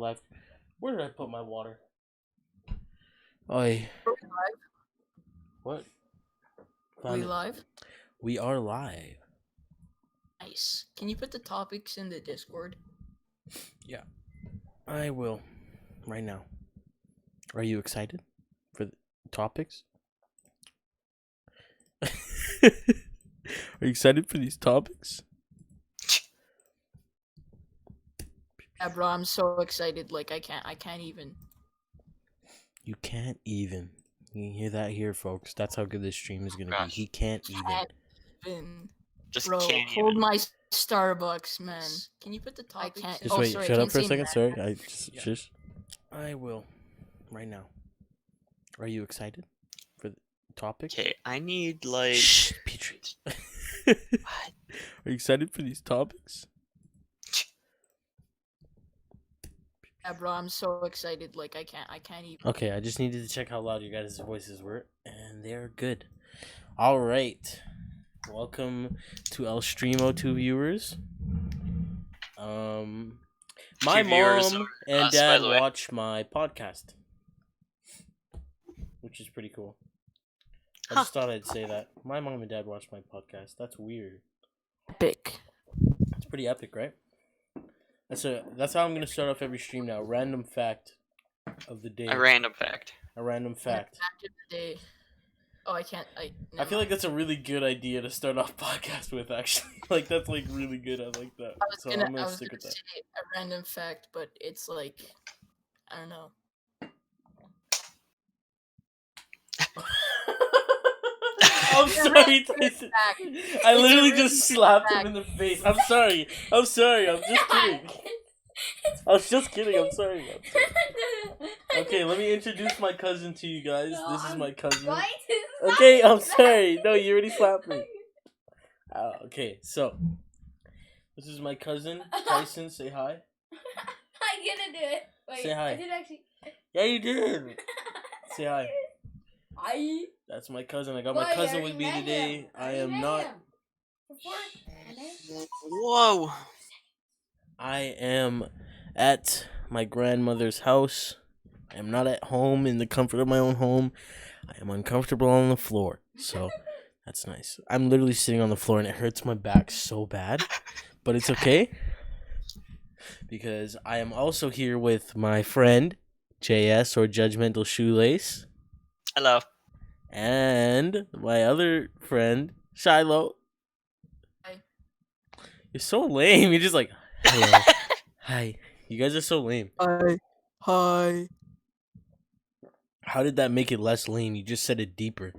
live. Where did I put my water? Oi. What? Are we live? We are live. Nice. Can you put the topics in the Discord? Yeah. I will. Right now. Are you excited for the topics? Are you excited for these topics? Yeah, bro, I'm so excited. Like I can't even. You can't even. You can hear that here, folks. That's how good this stream is gonna be. Gosh. He can't even. Can't even. Just Bro, can't hold even. my Starbucks, man. Can you put the topics? Just oh, wait. sorry, Shut I up for a can't say second. man. Sorry. Shush. I will. Right now. Are you excited for the topics? Okay, I need like. Shh, Petrie. What? Are you excited for these topics? Yeah, bro, I'm so excited. Like I can't even. Okay, I just needed to check how loud you guys' voices were, and they're good. All right, welcome to El Streamo, two viewers. My Two viewers mom are and us, by dad the way. watch my podcast, which is pretty cool. I Huh. just thought I'd say that. My mom and dad watch my podcast. That's weird. Epic. It's pretty epic, right? That's how I'm gonna start off every stream now. Random fact of the day. A random fact. A random fact. Fact of the day. Oh, I can't. I never feel like mind. that's a really good idea to start off podcast with. Actually, like that's like really good. I like that. I was So gonna, I'm gonna I was stick gonna with that. say a random fact, but it's like, I don't know. I'm It's a sorry, really good Tyson. fact. I It's a literally really just good slapped fact. him in the face. I'm sorry. I'm sorry. I'm just kidding. I was just kidding. I'm sorry. Okay, let me introduce my cousin to you guys. This is my cousin. Okay, I'm sorry. No, you already slapped me. Okay, so this is my cousin Tyson. Say hi. I didn't do it. Wait, Say hi. I did actually. Yeah, you did. Say hi. I. That's my cousin. I got Boy, my I cousin already with me met today. him. I already am met not. him. Before. Whoa. I am at my grandmother's house. I am not at home in the comfort of my own home. I am uncomfortable on the floor. So that's nice. I'm literally sitting on the floor and it hurts my back so bad. But it's okay. Because I am also here with my friend, JS or Judgemental Shoelace. Hello. And my other friend, Shiloh. Hi. You're so lame. You're just like, hello. Hi. You guys are so lame. Hi. How did that make it less lame? You just said it deeper.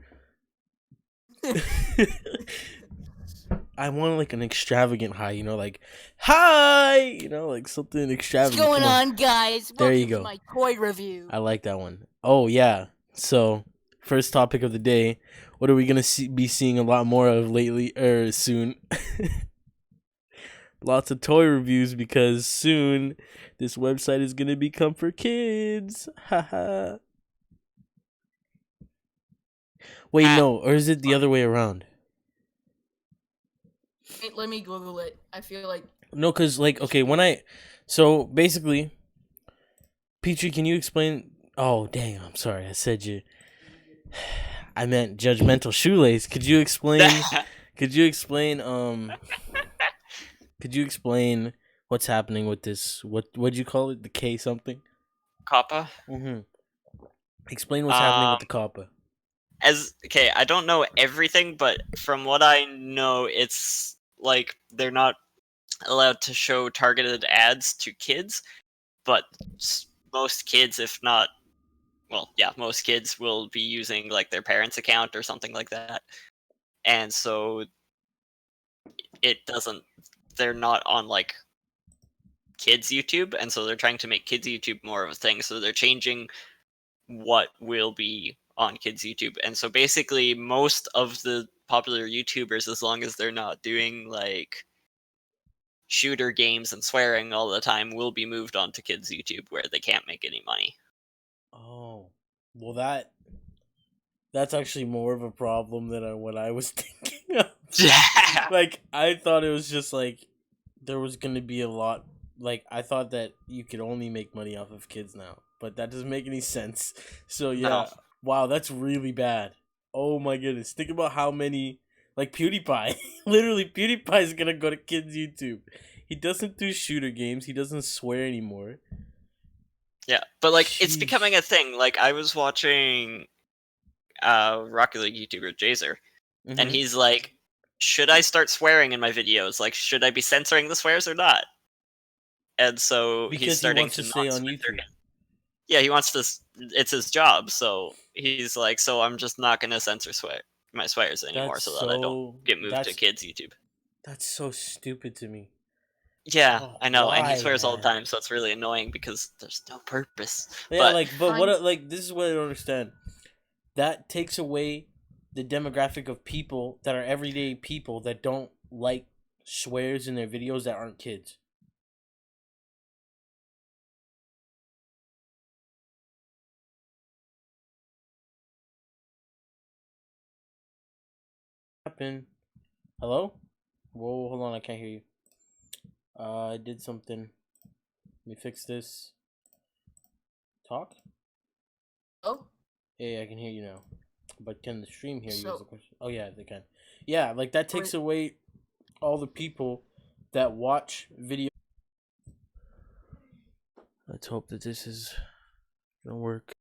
I want like an extravagant hi, like hi, like something What's extravagant. going Come on, guys? There Welcome you go. to my toy review. I like that one. Oh yeah. So first topic of the day. What are we gonna be seeing a lot more of lately or soon? Lots of toy reviews because soon this website is gonna become for kids. Haha. Wait, no, or is it the other way around? Wait, let me Google it. I feel like No, cause okay, so basically, Petrie, can you explain? Oh dang, I'm sorry, I said you. I meant Judgemental Shoelace. Could you explain? Could you explain what's happening with this? What'd you call it? The K something? Kappa. Explain what's happening with the Kappa. Okay, I don't know everything, but from what I know, it's like they're not allowed to show targeted ads to kids, but most kids, if not, well, yeah, most kids will be using like their parents' account or something like that, and so they're not on like kids YouTube, and so they're trying to make kids YouTube more of a thing, so they're changing what will be on kids YouTube. And so basically most of the popular YouTubers, as long as they're not doing like shooter games and swearing all the time, will be moved on to kids YouTube where they can't make any money. Oh, well that's actually more of a problem than what I was thinking of. Yeah. Like I thought it was just like there was gonna be a lot like I thought that you could only make money off of kids now, but that doesn't make any sense. So No. yeah, wow, that's really bad. Oh my goodness, think about how many like PewDiePie. Literally, PewDiePie is gonna go to kids' YouTube. He doesn't do shooter games. He doesn't swear anymore. Yeah, but like it's Sheesh. becoming a thing. Like I was watching Rocket League YouTuber Jazer, and Mhm. he's like, should I start swearing in my videos? Like, should I be censoring the swears or not? And so he's Because he starting wants to not stay on censor YouTube. him. Yeah, he wants to. It's his job, so he's like, so I'm just not gonna censor my swears anymore, That's so that I don't get moved to kids YouTube. That's so stupid to me. Yeah, Oh, I know, and he why, swears all the man? time, so it's really annoying because there's no purpose. Yeah, But like, but Fine. what? Like, this is what I don't understand. That takes away the demographic of people that are everyday people that don't like swears in their videos that aren't kids. Happen. Hello? Whoa, hold on, I can't hear you. I did something. Let me fix this. Talk? Oh, Hey, I can hear you now. But can the stream hear you is So- the question. Oh yeah, they can. Yeah, like that takes away all the people that watch video. Let's hope that this is gonna work.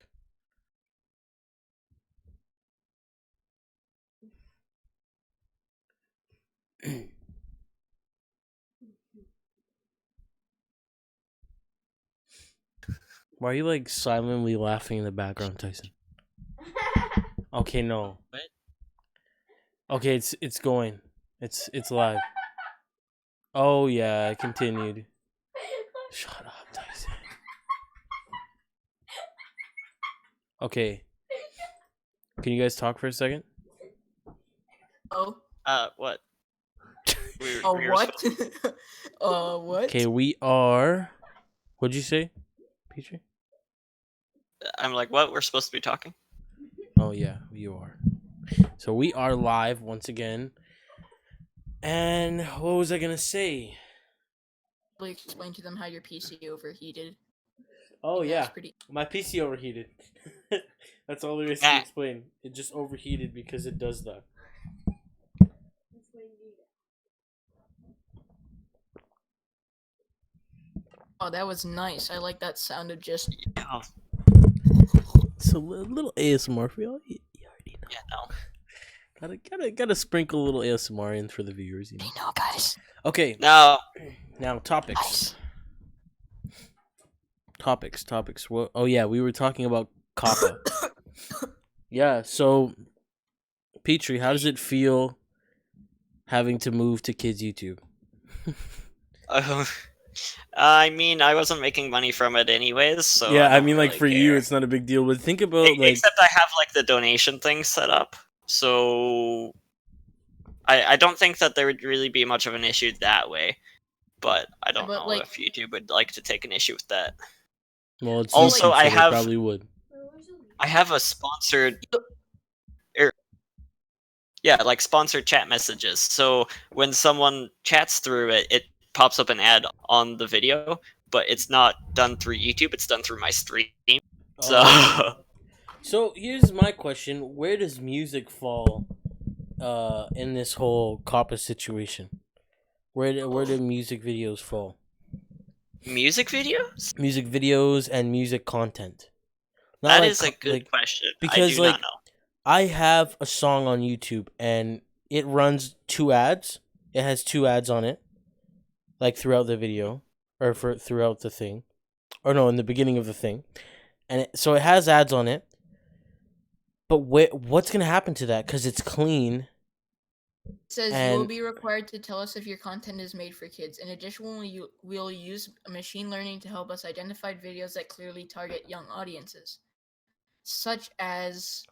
Why are you like silently laughing in the background, Tyson? Okay, no. What? Okay, it's going. It's live. Oh yeah, I continued. Shut up, Tyson. Okay. Can you guys talk for a second? oh, what? oh, We were what? supposed- What? Okay, we are. What'd you say, Petrie? I'm like, what? We're supposed to be talking? Oh yeah, you are. So we are live once again. And what was I gonna say? Really explain to them how your PC overheated. Oh Yeah, yeah, it's pretty. my PC overheated. That's all there is to Ah. explain. It just overheated because it does that. Oh, that was nice. I like that sound of just. Oh, It's a little ASMR for y'all. You already know. yeah, no. Gotta sprinkle a little ASMR in for the viewers, you know. I know, guys. Okay, No. now topics. Nice. Topics. Well, oh yeah, we were talking about Kappa. Yeah, so Petrie, how does it feel having to move to kids YouTube? I mean, I wasn't making money from it anyways, so yeah, I I don't mean, like really for you, care. it's not a big deal. But think about like, Except I have like the donation thing set up, so I don't think that there would really be much of an issue that way. But I don't But, know like- if YouTube would like to take an issue with that. well, it's Also, YouTube, so I they have- probably would. I have a sponsored, yeah, like sponsored chat messages. So when someone chats through it, it pops up an ad on the video, but it's not done through YouTube. It's done through my stream. So Oh. So here's my question: where does music fall, in this whole Kappa situation? Where do music videos fall? music videos? Music videos and music content. Not That like is a good question. because I do like not know. I have a song on YouTube and it runs 2 ads. It has 2 ads on it, like throughout the video or throughout the thing, or no, in the beginning of the thing, and so it has ads on it. But what's gonna happen to that? Because it's clean. It says you will And- be required to tell us if your content is made for kids. In addition, we'll use machine learning to help us identify videos that clearly target young audiences, such as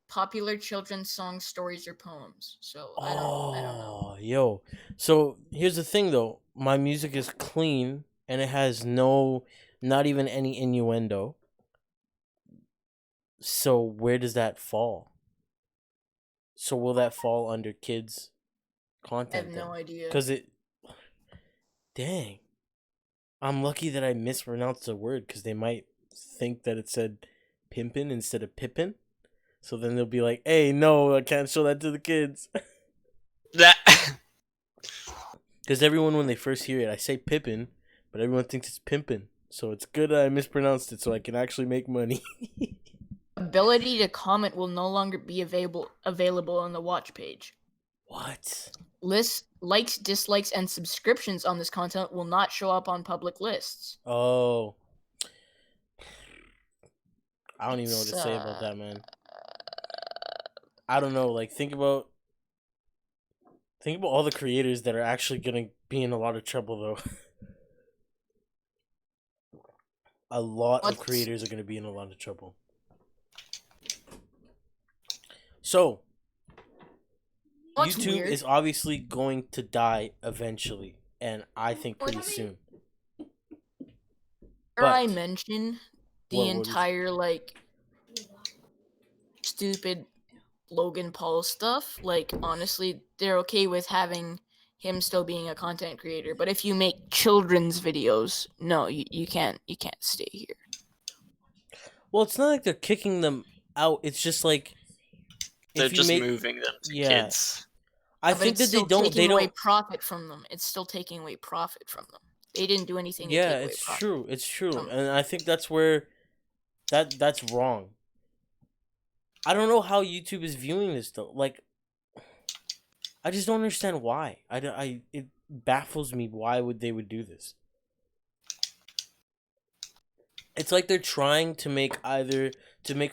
popular children's songs, stories, or poems. So I don't know. Oh, yo. So here's the thing, though. My music is clean and it has not even any innuendo. So where does that fall? So will that fall under kids I content? have no idea. Because dang. I'm lucky that I mispronounced a word because they might think that it said pimpin instead of pippin. So then they'll be like, "Hey, no, I can't show that to the kids." That Because everyone, when they first hear it, I say pippin, but everyone thinks it's pimpin. So it's good I mispronounced it so I can actually make money. Ability to comment will no longer be available on the watch page. What? Lists, likes, dislikes, and subscriptions on this content will not show up on public lists. Oh. I don't even know what to say about that, man. I don't know. Like, think about all the creators that are actually gonna be in a lot of trouble, though. A lot of creators are gonna be in a lot of trouble. So, YouTube is obviously going to die eventually, and I think pretty soon. I mentioned the entire like stupid Logan Paul stuff. Like, honestly, they're okay with having him still being a content creator, but if you make children's videos, no, you can't stay here. Well, it's not like they're kicking them out. It's just like they're just moving them to kids. I think that they don't away profit from them. It's still taking away profit from them. They didn't do anything to take away profit. Yeah, it's true. It's true. And I think that's where that's wrong. I don't know how YouTube is viewing this though. Like, I just don't understand why. It baffles me why they would do this. It's like they're trying to make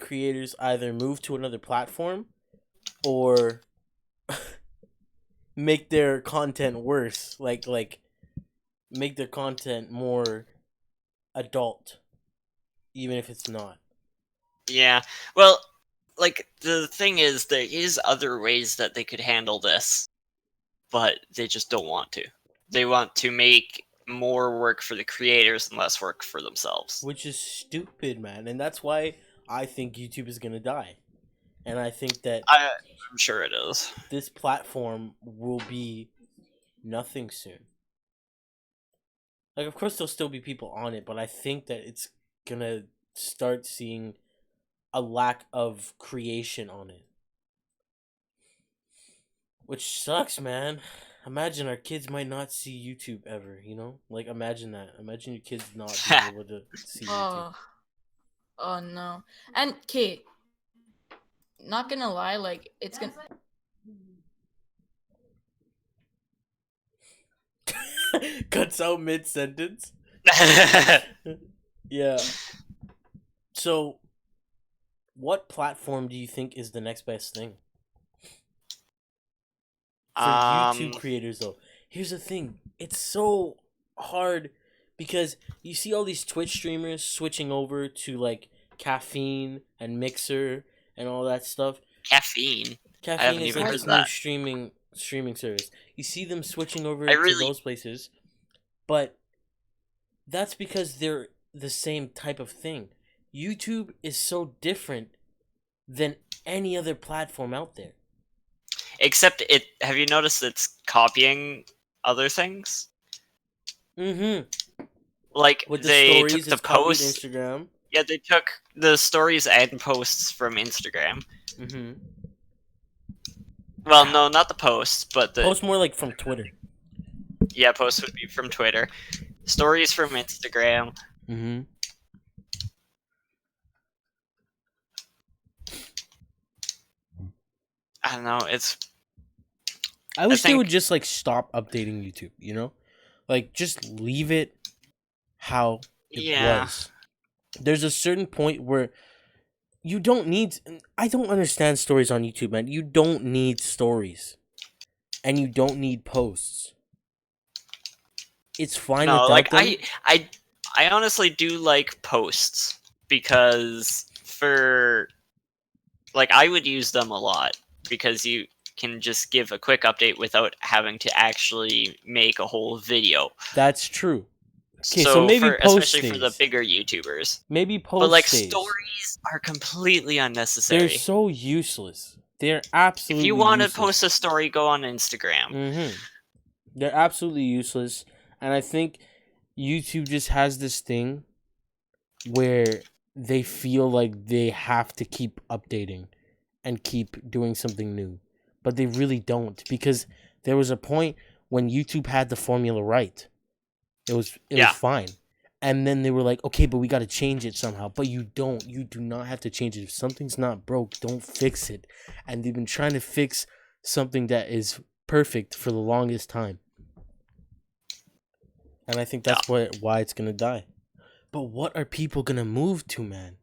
creators either move to another platform or make their content worse. Like make their content more adult, even if it's not. Yeah. Well, like, the thing is, there is other ways that they could handle this, but they just don't want to. They want to make more work for the creators and less work for themselves. Which is stupid, man. And that's why I think YouTube is going to die. And I think that... I'm sure it is. This platform will be nothing soon. Like, of course, there'll still be people on it, but I think that it's going to start seeing a lack of creation on it. Which sucks, man. Imagine our kids might not see YouTube ever, you know? Like, imagine that. Imagine your kids not being able to see YouTube. Oh, no. And, Kate, not gonna lie, like, it's gonna... Cuts out mid-sentence? Yeah. So, what platform do you think is the next best thing? For YouTube creators, though. Here's the thing. It's so hard because you see all these Twitch streamers switching over to, like, Caffeine and Mixer and all that stuff. Caffeine is like this new streaming service. You see them switching over to those places, but that's because they're the same type of thing. YouTube is so different than any other platform out there. Except have you noticed it's copying other things? Mm-hmm. Like, with the they stories, took the posts. Instagram. Yeah, they took the stories and posts from Instagram. Mm-hmm. Well, no, not the posts, but the... Posts more like from Twitter. Yeah, posts would be from Twitter. Stories from Instagram. Mm-hmm. I don't know, it's... I wish they would just, like, stop updating YouTube, you know? Like, just leave it how it was. There's a certain point where you don't need... I don't understand stories on YouTube, man. You don't need stories. And you don't need posts. It's fine without them. I honestly do like posts, because I would use them a lot, because you can just give a quick update without having to actually make a whole video. That's true. Okay, so maybe especially for the bigger YouTubers. Maybe post But, like, stays. stories are completely unnecessary. They're so useless. They're absolutely If you want to post a story, go on Instagram. Mm-hmm. They're absolutely useless. And I think YouTube just has this thing where they feel like they have to keep updating and keep doing something new, but they really don't, because there was a point when YouTube had the formula right. It was Yeah. fine. And then they were like, okay, but we got to change it somehow. But you don't. You do not have to change it. If something's not broke, don't fix it. And they've been trying to fix something that is perfect for the longest time. And I think that's why it's going to die. But what are people going to move to, man?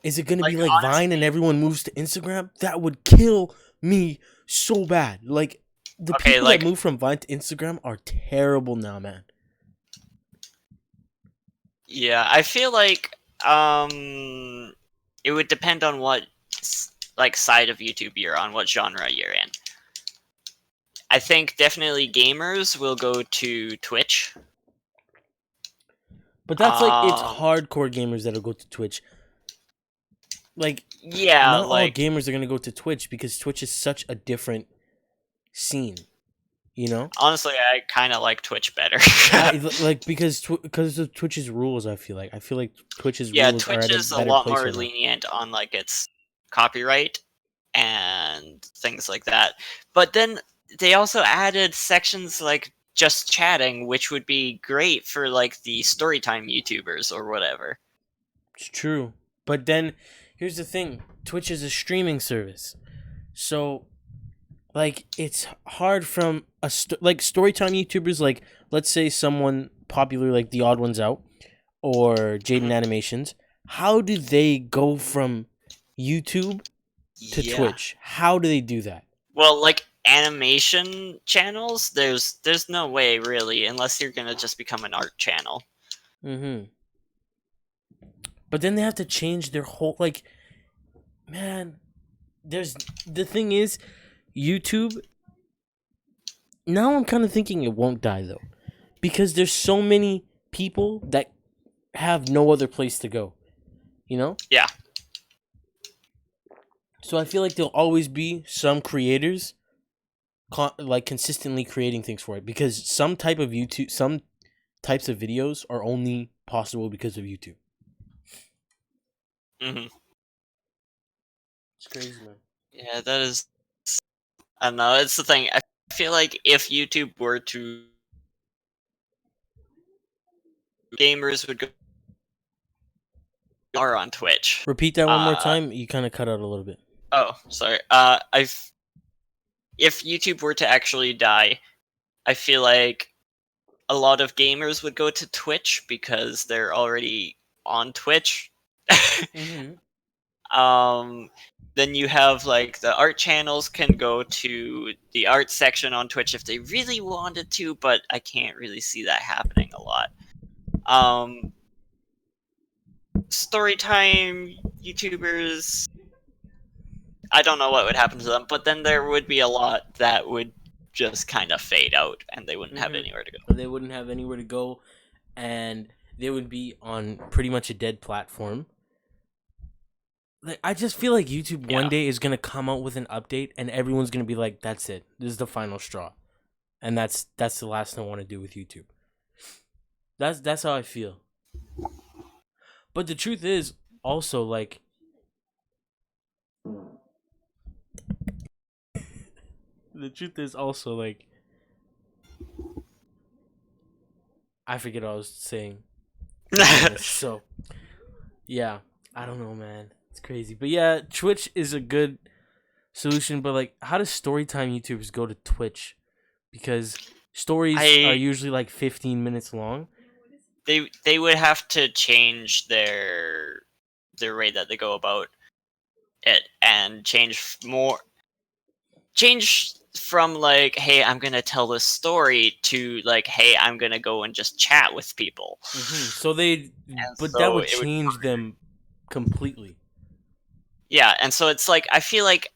Is it going to be like honestly, Vine and everyone moves to Instagram? That would kill me so bad. Like, the people that move from Vine to Instagram are terrible now, man. Yeah, I feel like it would depend on what like side of YouTube you're on, what genre you're in. I think definitely gamers will go to Twitch. But that's like, it's hardcore gamers that'll go to Twitch. Like, yeah, not all gamers are gonna go to Twitch because Twitch is such a different scene. You know? Honestly, I kind of like Twitch better. Like, because of Twitch's rules, I feel like Twitch's yeah, rules Twitch are is a lot more lenient on like its copyright and things like that. But then they also added sections like just chatting, which would be great for like the storytime YouTubers or whatever. It's true. But then here's the thing. Twitch is a streaming service. So like, it's hard from like storytime YouTubers, like let's say someone popular like The Odd Ones Out or Jaden Animations. How do they go from YouTube to Twitch? How do they do that? Well, like animation channels, there's no way really, unless you're gonna just become an art channel. But then they have to change their whole, like, man, the thing is, YouTube, now I'm kind of thinking it won't die though, because there's so many people that have no other place to go, you know? Yeah. So I feel like there'll always be some creators like consistently creating things for it, because some types of videos are only possible because of YouTube. It's crazy, man. Yeah, that is. I don't know. It's the thing. I feel like if YouTube were to, gamers would go are on Twitch. Repeat that one more time. You kind of cut out a little bit. Oh, sorry. If YouTube were to actually die, I feel like a lot of gamers would go to Twitch because they're already on Twitch. Then you have like the art channels can go to the art section on Twitch if they really wanted to, but I can't really see that happening a lot. Storytime YouTubers, I don't know what would happen to them, but then there would be a lot that would just kind of fade out and they wouldn't have anywhere to go. They wouldn't have anywhere to go, and they would be on pretty much a dead platform. Like, I just feel like YouTube one day is gonna come out with an update, and everyone's gonna be like, "That's it. This is the final straw," and that's the last thing I want to do with YouTube. That's how I feel. But the truth is also, like, I forget what I was saying. So, yeah, I don't know, man. It's crazy. But yeah, Twitch is a good solution, but like, how does storytime YouTubers go to Twitch? Because stories are usually like 15 minutes long. They would have to change their way that they go about it and change from like, hey, I'm gonna tell this story to like, hey, I'm gonna go and just chat with people. So that would change them completely. Yeah, and so it's like, I feel like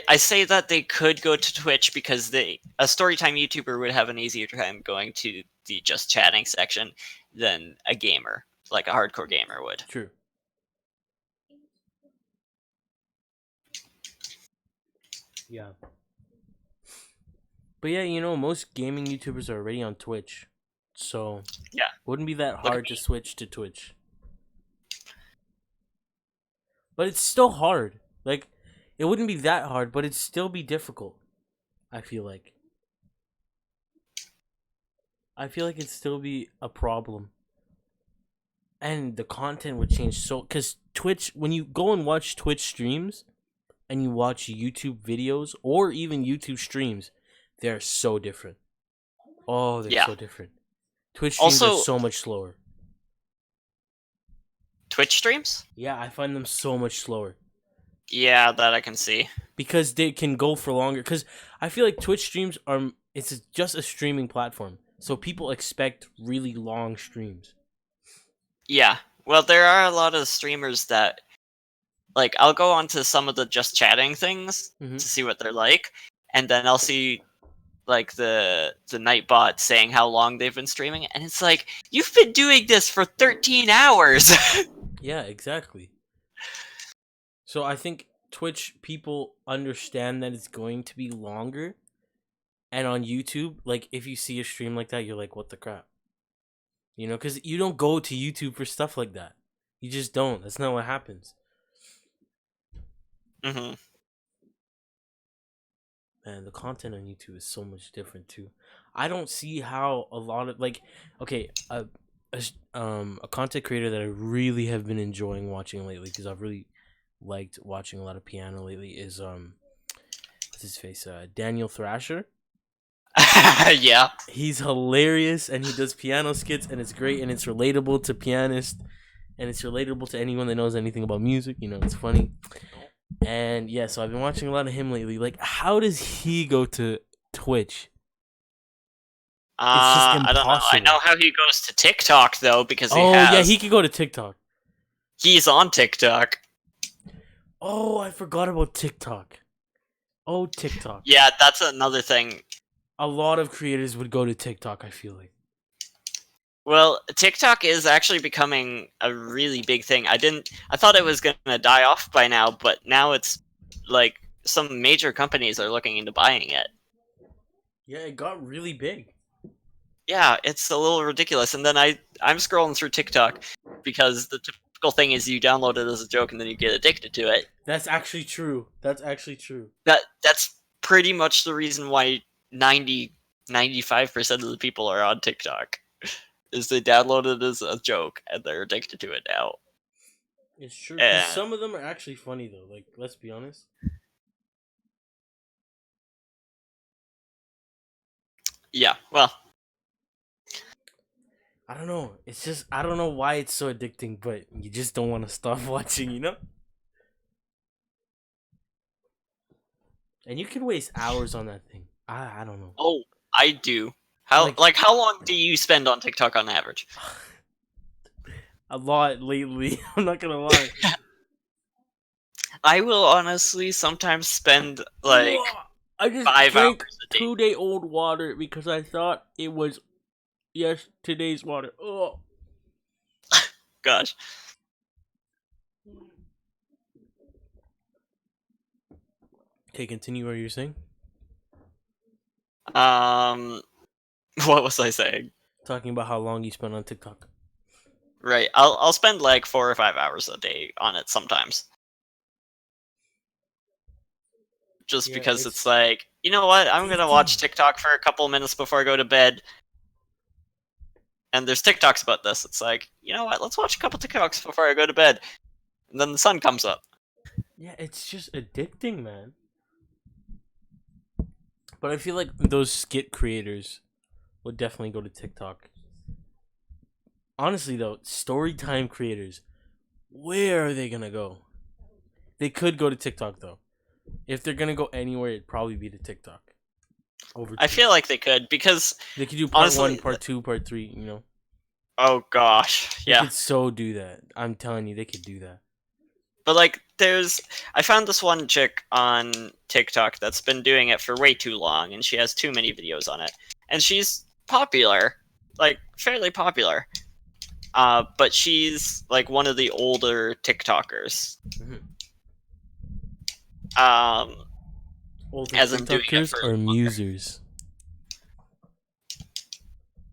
I say that they could go to Twitch because a storytime YouTuber would have an easier time going to the just chatting section than a gamer, like a hardcore gamer would. True. Yeah. But yeah, you know, most gaming YouTubers are already on Twitch, so Yeah. wouldn't be that at hard to me. switch to Twitch. But it's still hard. Like, it wouldn't be that hard, but it'd still be difficult. I feel like. It'd still be a problem. And the content would change so, because Twitch, when you go and watch Twitch streams and you watch YouTube videos or even YouTube streams, they're so different. Oh, they're Yeah. so different. Twitch streams Also- are so much slower. Twitch streams? Yeah, I find them so much slower Yeah, that I can see. because they can go for longer. Because I feel like Twitch streams are, it's just a streaming platform, so people expect really long streams. Yeah. Well, there are a lot of streamers that, like, I'll go onto some of the just chatting things Mhm. to see what they're like, and then I'll see like the Nightbot saying how long they've been streaming, and it's like, you've been doing this for 13 hours. Yeah, exactly. So I think Twitch people understand that it's going to be longer, and on YouTube, like if you see a stream like that, you're like, what the crap? You know, because you don't go to YouTube for stuff like that. You just don't. That's not what happens. hmm Man, the content on YouTube is so much different too. I don't see how a lot of like, okay, a content creator that I really have been enjoying watching lately because I've really liked watching a lot of piano lately is what's his face, Daniel Thrasher. Yeah. He's hilarious and he does piano skits and it's great and it's relatable to pianists and it's relatable to anyone that knows anything about music. You know, it's funny. And yeah, so I've been watching a lot of him lately. Like, how does he go to Twitch? just I don't know. I impossible. know how he goes to TikTok though, because He could go to TikTok. he's on TikTok. Oh, I forgot about TikTok. Oh, TikTok. Yeah, that's another thing. A lot of creators would go to TikTok, I feel like. Well, TikTok is actually becoming a really big thing. I thought it was gonna die off by now, but now it's like some major companies are looking into buying it. Yeah, it got really big. Yeah, it's a little ridiculous. And then I'm scrolling through TikTok because the typical thing is you download it as a joke and then you get addicted to it. That's actually true. That's pretty much the reason why 95% of the people are on TikTok. Is they download it as a joke and they're addicted to it now. It's true. 'Cause Yeah. some of them are actually funny though. Like, let's be honest. Yeah, well, I don't know. It's just I don't know why it's so addicting, but you just don't want to stop watching, you know? And you can waste hours on that thing. I don't know. oh, I do. How how long do you spend on TikTok on average? A lot lately. I'm not gonna lie. I will honestly sometimes spend like I just 5 drank hours a day. 2-day-old water because I thought it was today's water. Oh. Gosh. Okay, continue what you're saying. What was I saying? Talking about how long you spent on TikTok. Right, I'll spend like 4 or 5 hours a day on it sometimes. Just Yeah, because it's- it's like, you know what? I'm gonna watch TikTok for a couple minutes before I go to bed. And there's TikToks about this. It's like, you know what? Let's watch a couple TikToks before I go to bed. And then the sun comes up. Yeah, it's just addicting, man. But I feel like those skit creators would definitely go to TikTok. Honestly, though, story time creators, where are they gonna go? They could go to TikTok, though. If they're gonna go anywhere, it'd probably be to TikTok. I feel like they could, because they could do part honestly, 1, part 2, part 3. You know. Oh gosh, They yeah. could so do that. I'm telling you, they could do that. But like, I found this one chick on TikTok that's been doing it for way too long, and she has too many videos on it, and she's popular, like fairly popular. But she's like one of the older TikTokers. Older As in doing it TikTokers for or longer. musers?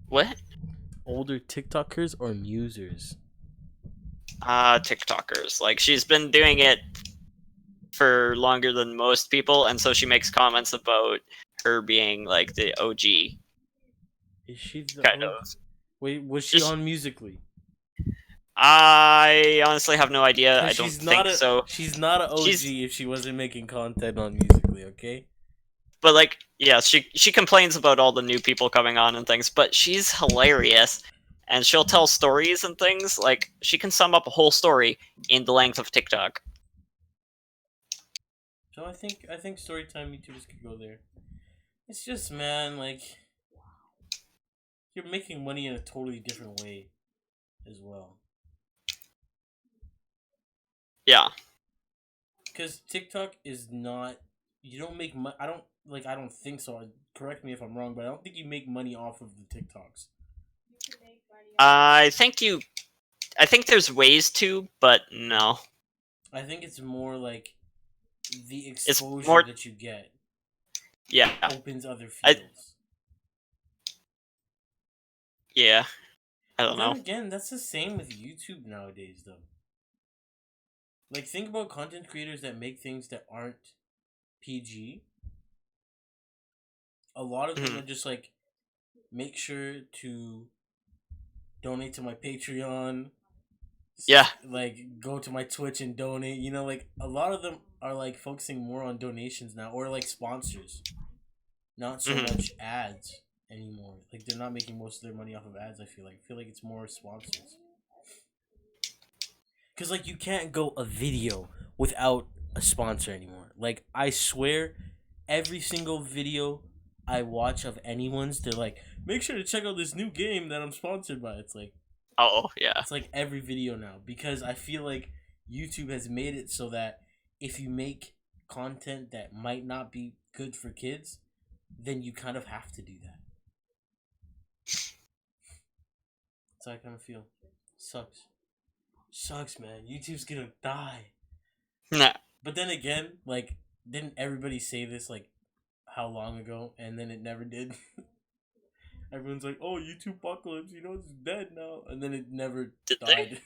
What? Older TikTokers or musers? TikTokers. Like, she's been doing it for longer than most people, and so she makes comments about her being like the OG. Is she the Kind OG? of. Wait, was she Just- on Musically? I honestly have no idea. I 'Cause don't think so. She's not an OG She's- if she wasn't making content on Musically, okay? But like, yeah, she complains about all the new people coming on and things, but she's hilarious, and she'll tell stories and things. Like, she can sum up a whole story in the length of TikTok. So I think Storytime YouTubers could go there. It's just, man, like, you're making money in a totally different way as well. Yeah. Because TikTok is not, you don't make money. I don't think so. Correct me if I'm wrong, but I don't think you make money off of the TikToks. I think there's ways to, but no. I think it's more like the It's exposure more- that you get Yeah. opens other I- fields. Yeah. I But don't then know. again, that's the same with YouTube nowadays, though. Like, think about content creators that make things that aren't PG. A lot of them Mhm. are just like, make sure to donate to my Patreon. Yeah. Like, go to my Twitch and donate. You know, like, a lot of them are like focusing more on donations now, or like sponsors. Not so Mhm. much ads anymore. Like, they're not making most of their money off of ads, I feel like. It's more sponsors. Because, like, you can't go a video without a sponsor anymore. Like, I swear, every single video I watch of anyone's, they're like, make sure to check out this new game that I'm sponsored by. It's like Yeah. every video now. Because I feel like YouTube has made it so that if you make content that might not be good for kids, then you kind of have to do that. That's how I kind of feel. Sucks, man. YouTube's gonna die. Nah. But then again, like, didn't everybody say this, like, how long ago? And then it never did. Everyone's like, oh, YouTube apocalypse, it's dead now. And then it never Did died. they?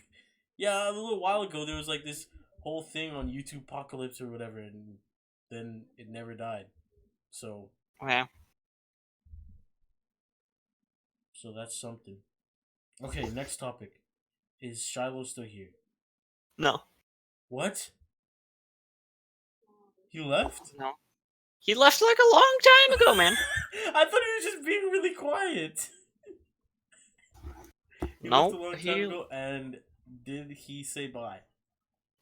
Yeah, a little while ago, there was, like, this whole thing on YouTube apocalypse or whatever, and then it never died. So Wow. that's something. Okay, next topic. Is Shiloh still here? No. What? He left? No. He left like a long time ago, man. I thought he was just being really quiet. He left a long time ago, and did he say bye?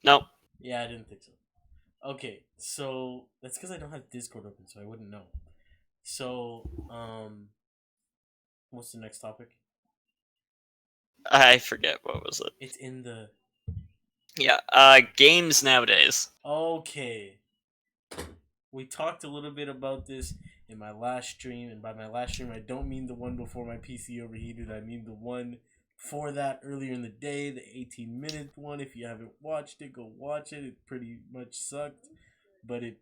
No. Yeah, I didn't think so. Okay, so that's because I don't have Discord open, so I wouldn't know. So, what's the next topic? I forget, what was it? It's in the... Yeah, games nowadays. Okay. We talked a little bit about this in my last stream, and by my last stream, I don't mean the one before my PC overheated. I mean the one before that earlier in the day, the 18-minute one. If you haven't watched it, go watch it. It pretty much sucked, but it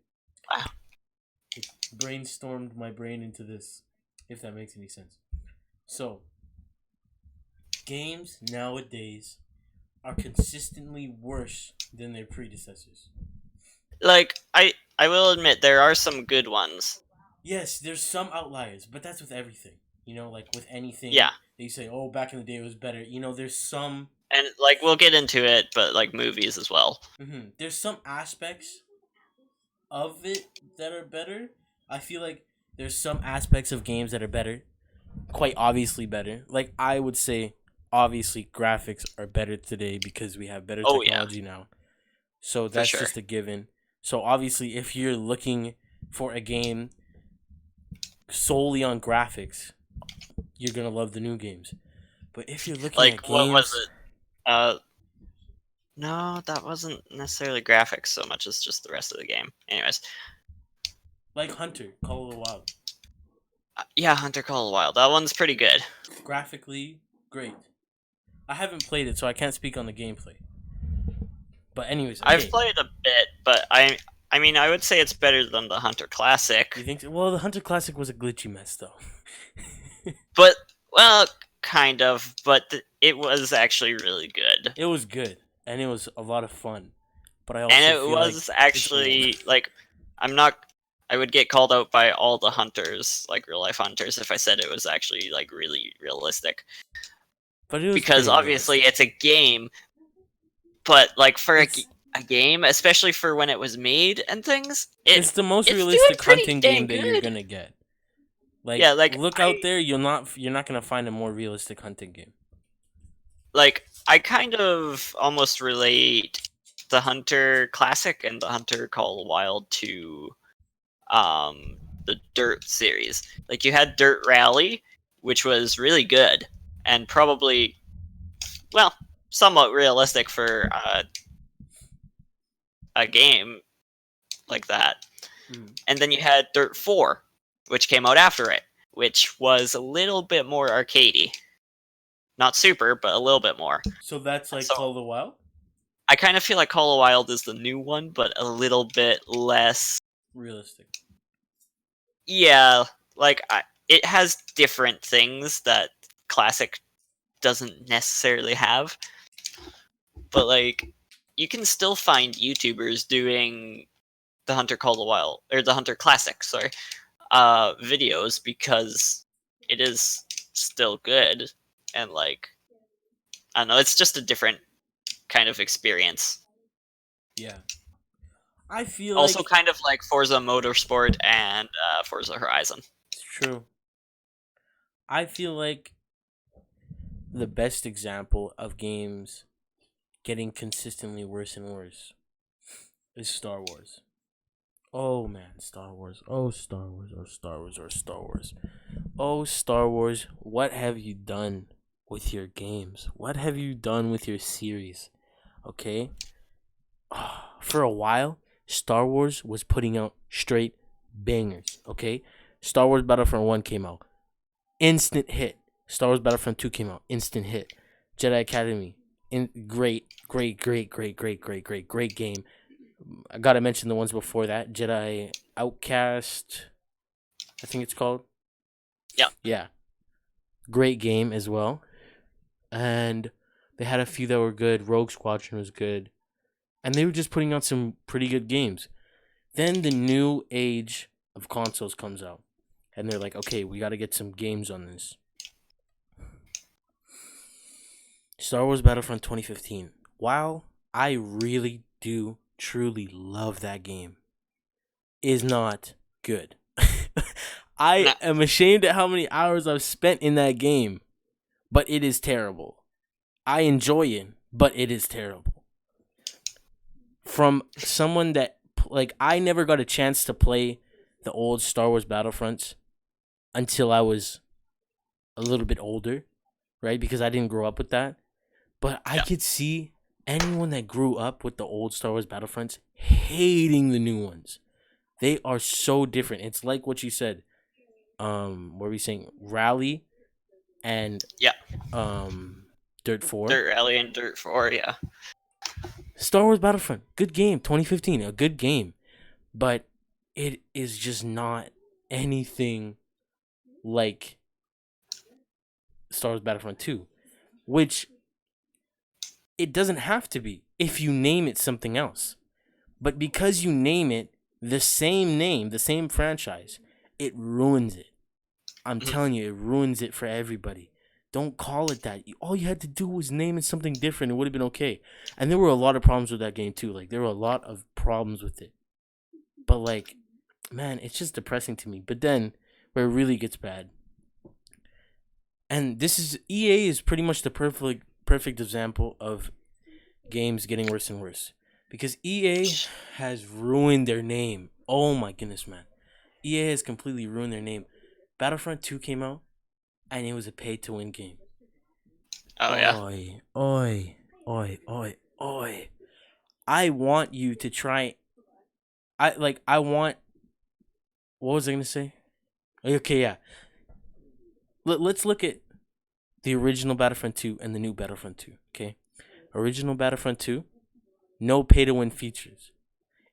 brainstormed my brain into this, if that makes any sense. So, games nowadays are consistently worse than their predecessors. Like, I will admit, there are some good ones. Yes, there's some outliers, but that's with everything. Like with anything. Yeah. They say, oh, back in the day it was better. There's some... And, like, we'll get into it, but, like, movies as well. There's some aspects of it that are better. I feel like there's some aspects of games that are better. Quite obviously better. Like, I would say, obviously, graphics are better today because we have better technology now. So that's just a given. So, obviously, if you're looking for a game solely on graphics, you're going to love the new games. But if you're looking at games... what was it? No, that wasn't necessarily graphics so much as just the rest of the game. Anyways. Like Hunter, Call of the Wild. Yeah, Hunter Call of the Wild. That one's pretty good. Graphically, great. I haven't played it, so I can't speak on the gameplay. But anyways, okay. I've played a bit, but I mean, I would say it's better than the Hunter Classic. You think? Well, the Hunter Classic was a glitchy mess, though. But Well, kind of, but it was actually really good. It was good, and it was a lot of fun. But I And also it feel like was it's actually old. like I'm not. I would get called out by all the hunters, like real life hunters, if I said it was actually like really realistic. But it was Because pretty obviously realistic. it's a game, but like for It's a game, especially for when it was made and things, it's the most it's doing realistic pretty hunting game dang that you're good. gonna get. Like, Yeah, like look out there. You're not gonna find a more realistic hunting game. I kind of almost relate the Hunter Classic and the Hunter Call of the Wild to the Dirt series. Like you had Dirt Rally, which was really good and probably well somewhat realistic for a game like that. And then you had Dirt 4, which came out after it, which was a little bit more arcadey. Not super, but a little bit more. So that's like So Call of the Wild? I kind of feel like Call of the Wild is the new one, but a little bit less. Realistic. Yeah, like it has different things that Classic doesn't necessarily have, but like you can still find YouTubers doing the Hunter Call of the Wild or the Hunter Classic, sorry, videos because it is still good and like I don't know, it's just a different kind of experience. Yeah. I feel Also, like kind of like Forza Motorsport and Forza Horizon. it's true. I feel like the best example of games getting consistently worse and worse is Star Wars. Oh man, Star Wars. Oh, Star Wars. Oh, Star Wars. Oh, Star Wars. Oh, Star Wars. What have you done with your games? What have you done with your series? Okay? For a while, Star Wars was putting out straight bangers. Okay? Star Wars Battlefront 1 came out. Instant hit. Star Wars Battlefront 2 came out. Instant hit. Jedi Academy. Great game. I gotta mention the ones before that. Jedi Outcast, I think it's called. Yeah. Yeah. Great game as well. And they had a few that were good. Rogue Squadron was good. And they were just putting out some pretty good games. Then the new age of consoles comes out. And they're like, okay, we gotta get some games on this. Star Wars Battlefront 2015. While I really do truly love that game, is not good. I am ashamed at how many hours I've spent in that game, but it is terrible. I enjoy it, but it is terrible. From someone that, like, I never got a chance to play the old Star Wars Battlefronts until I was a little bit older, right? Because I didn't grow up with that. But I could see anyone that grew up with the old Star Wars Battlefronts hating the new ones. They are so different. It's like what you said. What were we saying? Rally and Dirt 4. Dirt Rally and Dirt 4, yeah. Star Wars Battlefront, good game. 2015, a good game. But it is just not anything like Star Wars Battlefront 2, which it doesn't have to be if you name it something else. But because you name it the same name, the same franchise, it ruins it. I'm telling you, it ruins it for everybody. Don't call it that. All you had to do was name it something different. It would have been okay. And there were a lot of problems with that game too. Like, there were a lot of problems with it. But like, man, it's just depressing to me. But then, where it really gets bad, and this is EA is pretty much the perfect example of games getting worse and worse, because EA has ruined their name. Oh my goodness, man. EA has completely ruined their name. Battlefront 2 came out, and it was a pay-to-win game. Oh, yeah. Oi. I want you to try... I want... What was I going to say? Okay, yeah. Let's look at the original Battlefront 2 and the new Battlefront 2, okay? Original Battlefront 2, no pay-to-win features.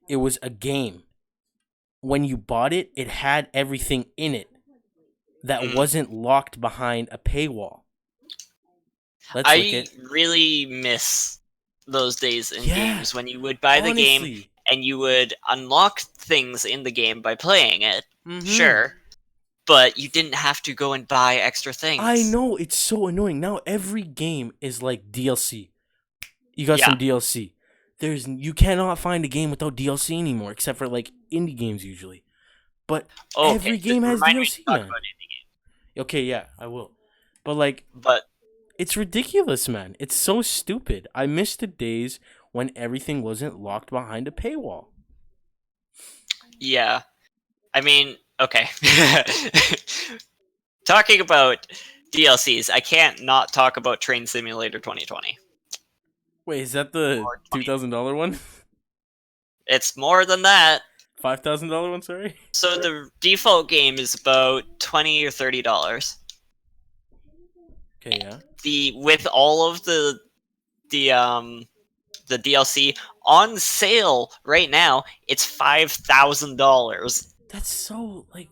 It was a game. When you bought it, it had everything in it. that wasn't locked behind a paywall. Let's look I at really miss those days in Yeah, games when you would buy the game honestly. and you would unlock things in the game by playing it. Mhm. Sure. But you didn't have to go and buy extra things. I know, it's so annoying. Now every game is like DLC. You got Yeah. some DLC. You cannot find a game without DLC anymore, except for like indie games usually. But every game has remind me to DLC, talk man. about indie games. Okay, yeah, I will. But like, But it's ridiculous, man. It's so stupid. I miss the days when everything wasn't locked behind a paywall. yeah, I mean, okay. Talking about DLCs, I can't not talk about Train Simulator 2020. Wait, is that the Or 20. $2,000 one? It's more than that. $5,000 one, sorry? So the default game is about $20 or $30. Okay, yeah. With all of the DLC on sale right now, it's $5,000. That's so, like...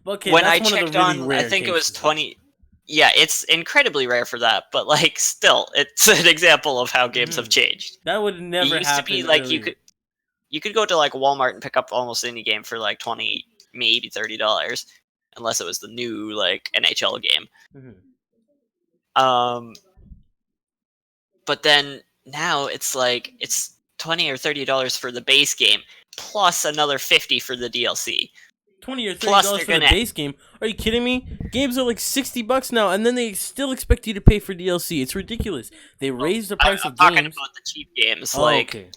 Okay, When that's I one of checked the really on, rare I think it was cases. 20. Yeah, it's incredibly rare for that, but like still, it's an example of how games have changed. That would never It used to happen be like earlier. you could go to like Walmart and pick up almost any game for like 20, maybe $30, unless it was the new like NHL game. But then now it's like it's $20 or $30 for the base game, plus another $50 for the DLC. $20 or $30 Plus, for they're the gonna- base game? Are you kidding me? Games are like $60 now, and then they still expect you to pay for DLC. It's ridiculous. They raised the price I'm of talking games. about the cheap games, Oh, like okay.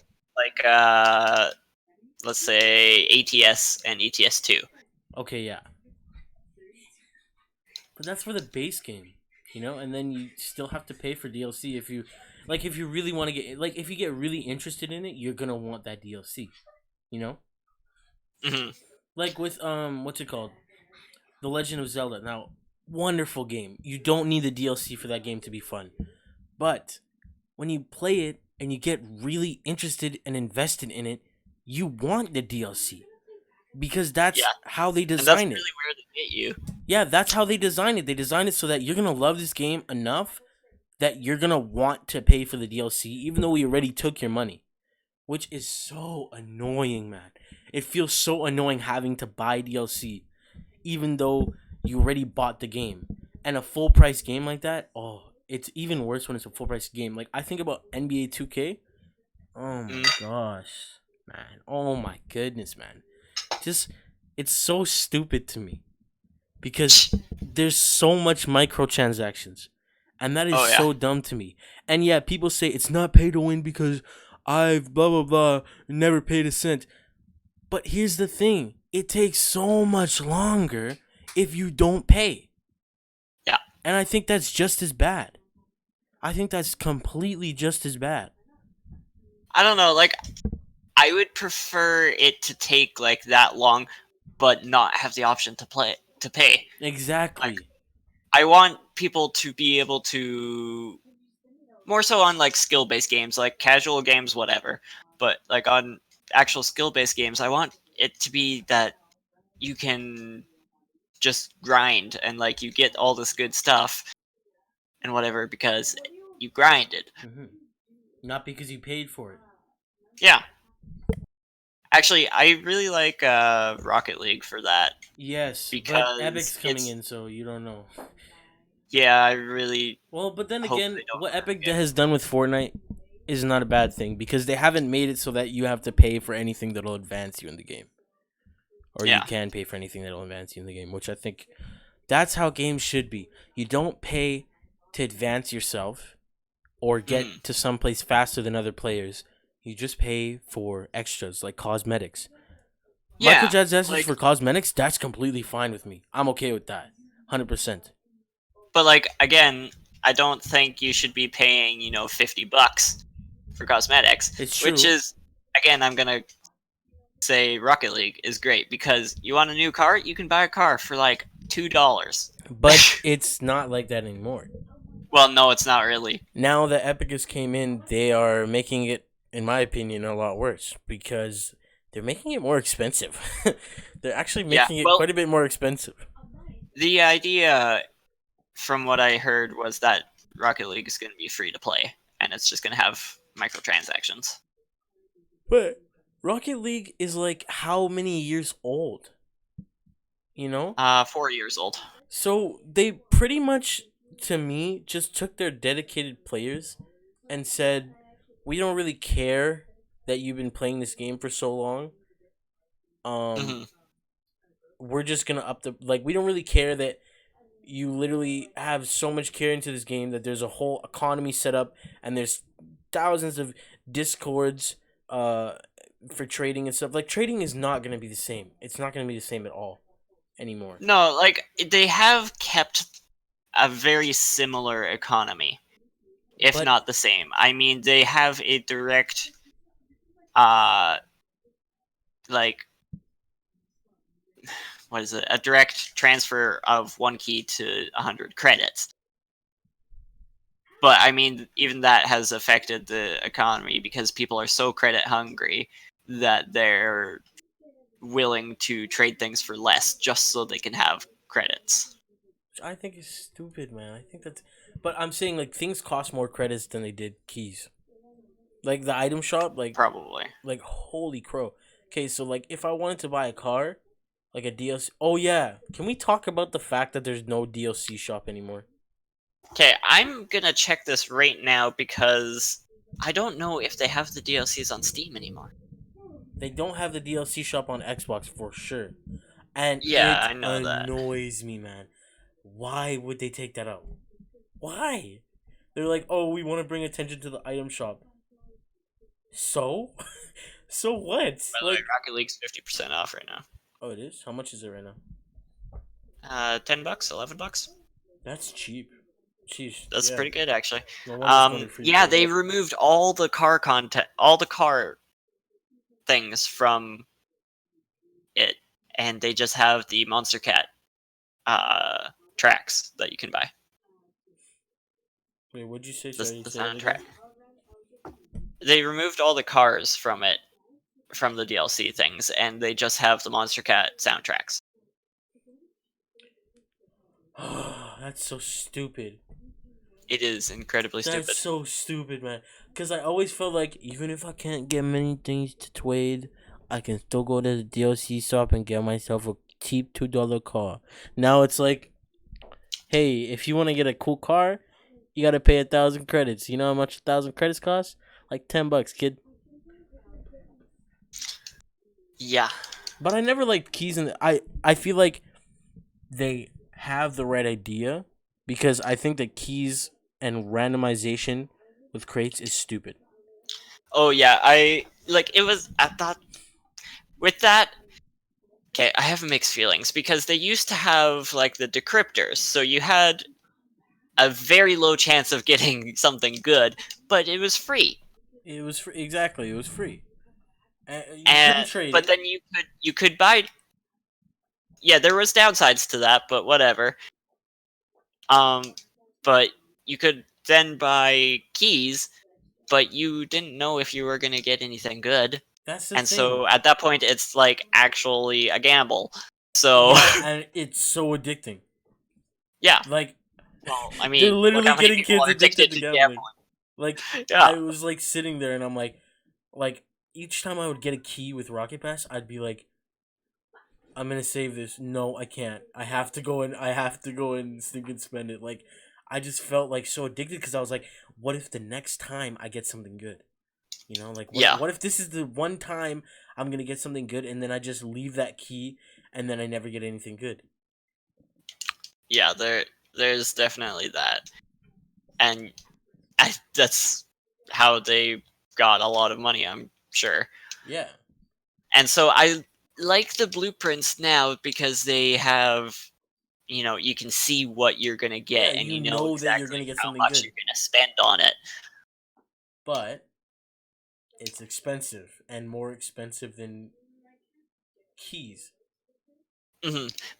let's say ATS and ETS 2. Okay, yeah. But that's for the base game, you know? And then you still have to pay for DLC if you really want to get, like, if you get really interested in it, you're gonna want that DLC, you know? Mm-hmm. Like with, what's it called? The Legend of Zelda. Now, wonderful game. You don't need the DLC for that game to be fun. But when you play it and you get really interested and invested in it, you want the DLC. Because that's how they And that's design really it. where they get you. Yeah, that's how they design it. They design it so that you're going to love this game enough that you're going to want to pay for the DLC, even though we already took your money. Which is so annoying, man. It feels so annoying having to buy DLC, even though you already bought the game. And a full price game like that, oh, it's even worse when it's a full price game. Like, I think about NBA 2K. Oh my gosh, man. Oh my goodness, man. Just, it's so stupid to me. Because there's so much microtransactions. And that is so dumb to me. And yeah, people say it's not pay to win because I've blah blah blah never paid a cent. But here's the thing. It takes so much longer if you don't pay. Yeah. And I think that's just as bad. I think that's completely just as bad. I don't know, like I would prefer it to take like that long but not have the option to pay. Exactly. Like, I want people to be able to more so on like skill-based games, like casual games, whatever. But like on actual skill-based games, I want it to be that you can just grind and like you get all this good stuff and whatever because you grinded. Not because you paid for it. Yeah. Actually, I really like Rocket League for that. Yes, because but Epic's coming in, so you don't know. Yeah, I really. Well, but then hope again, they don't what hurt Epic it. has done with Fortnite is not a bad thing because they haven't made it so that you have to pay for anything that'll advance you in the game. Or you can pay for anything that'll advance you in the game, which I think that's how games should be. You don't pay to advance yourself or get to someplace faster than other players. You just pay for extras like cosmetics. Yeah, Microtransactions like- for cosmetics, that's completely fine with me. I'm okay with that. 100%. But like again, I don't think you should be paying $50 for cosmetics. It's true. Which is again, I'm gonna say Rocket League is great because you want a new car, you can buy a car for like $2. But it's not like that anymore. Well, no, it's not really. Now that Epic has came in, they are making it, in my opinion, a lot worse because they're making it more expensive. They're actually making it quite a bit more expensive. The idea, from what I heard, was that Rocket League is going to be free to play, and it's just going to have microtransactions. But Rocket League is like how many years old? You know? 4 years old. So they pretty much, to me, just took their dedicated players and said, "We don't really care that you've been playing this game for so long. Mhm. We're just gonna up the like. We don't really care that you literally have so much care into this game that there's a whole economy set up and there's thousands of discords for trading and stuff. Like trading is not gonna be the same. It's not gonna be the same at all anymore. No, like, they have kept a very similar economy, if But not the same. I mean, they have a direct, uh, like, what is it? A direct transfer of 1 key to 100 credits. But I mean, even that has affected the economy because people are so credit hungry that they're willing to trade things for less just so they can have credits. I think it's stupid, man. I think that's. But I'm saying like things cost more credits than they did keys. Like the item shop, Probably. like holy crow. Okay, so like if I wanted to buy a car, like a DLC. Oh yeah, can we talk about the fact that there's no DLC shop anymore? Okay, I'm gonna check this right now because I don't know if they have the DLCs on Steam anymore. They don't have the DLC shop on Xbox for sure, and Yeah, it I know that. annoys me, man. Why would they take that out? Why? They're like, oh, we want to bring attention to the item shop. So, so what? By the way, Rocket League's 50% off right now. Oh, it is. How much is it right now? $10, $11. That's cheap. Jeez, That's yeah. pretty good, actually. No wonder it's going free to Yeah, play. they removed all the car content, all the car things from it, and they just have the Monster Cat tracks that you can buy. Wait, what'd you say? The, Sorry, the say that soundtrack. again? They removed all the cars from it, from the DLC things, and they just have the Monster Cat soundtracks. That's so stupid. It is incredibly That's stupid. so stupid, man. Because I always felt like even if I can't get many things to trade, I can still go to the DLC shop and get myself a cheap $2 car. Now it's like, hey, if you want to get a cool car, you gotta pay 1,000 credits. You know how much 1,000 credits cost? Like $10, kid. Yeah. But I never liked keys, and I feel like they have the right idea because I think that keys and randomization with crates is stupid. Oh yeah, I thought with that. Okay, I have mixed feelings because they used to have like the decryptors, so you had a very low chance of getting something good, but it was free. It was free. Exactly, it was free. You couldn't And trade but it. then you could buy. Yeah, there was downsides to that, but whatever. But you could then buy keys, but you didn't know if you were gonna get anything good, That's the and thing. so at that point, it's like actually a gamble. So Yeah, and it's so addicting. yeah. Like, Well, I they're mean, look literally how many getting people kids are addicted addicted to to gambling. gambling. Like, Yeah. I was like sitting there and I'm like each time I would get a key with Rocket Pass, I'd be like, I'm gonna save this. No, I can't. I have to go and sneak and spend it. Like, I just felt like so addicted because I was like, what if the next time I get something good? You know, like Yeah. what if this is the one time I'm gonna get something good and then I just leave that key and then I never get anything good? Yeah, there's definitely that. And that's how they got a lot of money, I'm sure. Yeah. And so I like the blueprints now because they have, you can see what you're going to get Yeah, and you you know know that you're exactly gonna get how something much good. you're going to spend on it. But it's expensive and more expensive than keys.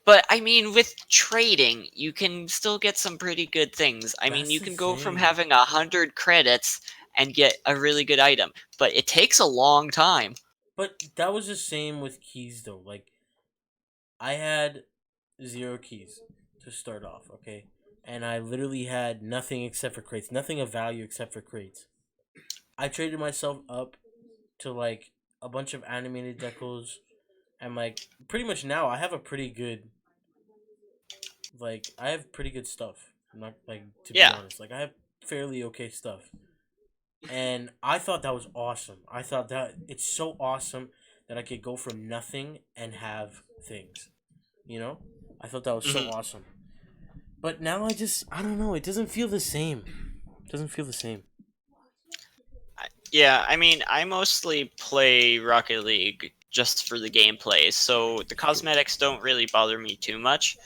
But I mean, with trading, you can still get some pretty good things. I mean, That's you the can go from thing. having 100 credits and get a really good item, but it takes a long time. But that was the same with keys though. Like I had 0 keys. to start off, okay? And I literally had nothing except for crates, nothing of value except for crates. I traded myself up to like a bunch of animated decals, and like pretty much now I have a pretty good, like I have pretty good stuff. I'm not like to be Yeah. honest, like I have fairly okay stuff, and I thought that was awesome. I thought that it's so awesome that I could go from nothing and have things. You know, I thought that was so Mhm. awesome. But now I don't know. It doesn't feel the same. It doesn't feel the same. Yeah, I mean, I mostly play Rocket League just for the gameplay, so the cosmetics don't really bother me too much.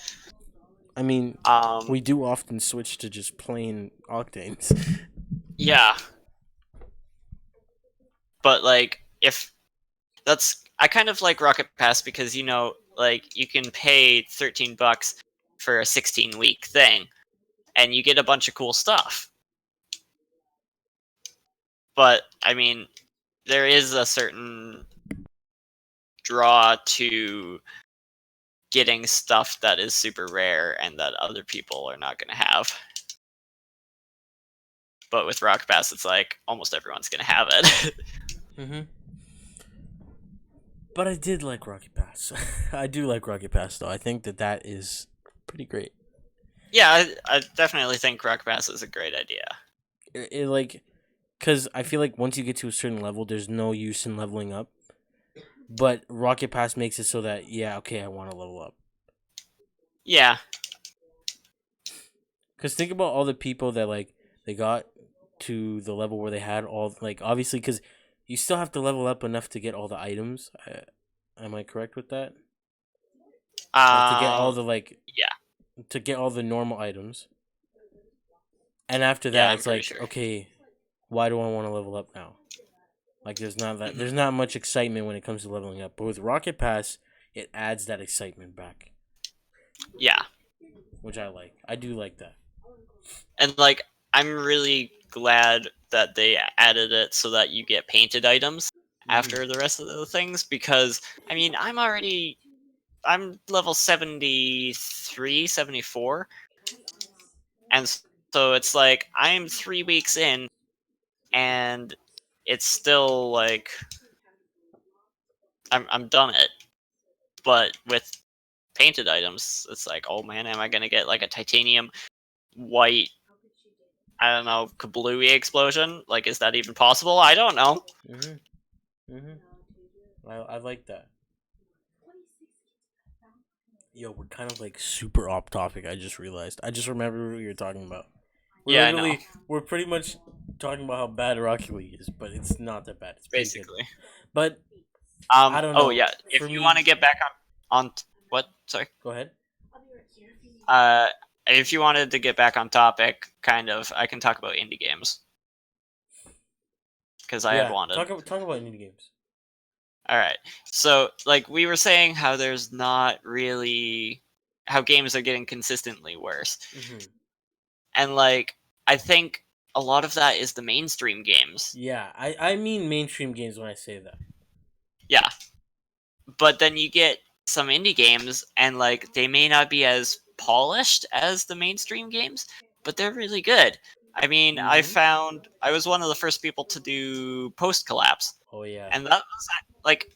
I mean, Um, we do often switch to just plain octanes. yeah, but like if I kind of like Rocket Pass because like you can pay $13 for a 16-week thing, and you get a bunch of cool stuff. But I mean, there is a certain draw to getting stuff that is super rare and that other people are not going to have. But with Rocket Pass, it's like almost everyone's going to have it. Mm-hmm. But I did like Rocket Pass. I do like Rocket Pass, though. I think that is pretty great. Yeah, I definitely think Rocket Pass is a great idea. It like, because I feel like once you get to a certain level, there's no use in leveling up. But Rocket Pass makes it so that, yeah, okay, I want to level up. Yeah. Because think about all the people that, like, they got to the level where they had all, like, obviously, because you still have to level up enough to get all the items. Am I correct with that? Like, to get all the, like, Yeah. to get all the normal items. And after Yeah, that, I'm it's pretty like, sure. okay, why do I want to level up now? Like, there's not much excitement when it comes to leveling up. But with Rocket Pass, it adds that excitement back, Yeah. which I like. I do like that. And like I'm really glad that they added it so that you get painted items after the rest of the things because I mean, I'm level 73, 74, and so it's like I'm 3 weeks in and it's still like I'm done it. But with painted items, it's like, oh man, am I gonna get like a titanium white, I don't know, kablooey explosion? Like, is that even possible? I don't know. I like that. Yo, we're kind of like super off topic. I just realized. I just remembered what you were talking about. Yeah, I know. We're pretty much talking about how bad Rocket League is, but it's not that bad. It's pretty good. Basically. But I don't know. Oh yeah. If For you me, want to get back on what? Sorry. go ahead. Uh, if you wanted to get back on topic, kind of, I can talk about indie games because I had wanted. talk about indie games. All right. So, like we were saying, how there's not really how games are getting consistently worse, and like I think a lot of that is the mainstream games. Yeah, I mean mainstream games when I say that. Yeah. But then you get some indie games, and like they may not be as polished as the mainstream games, but they're really good. I mean, I was one of the first people to do Post Collapse, Oh yeah. and that was like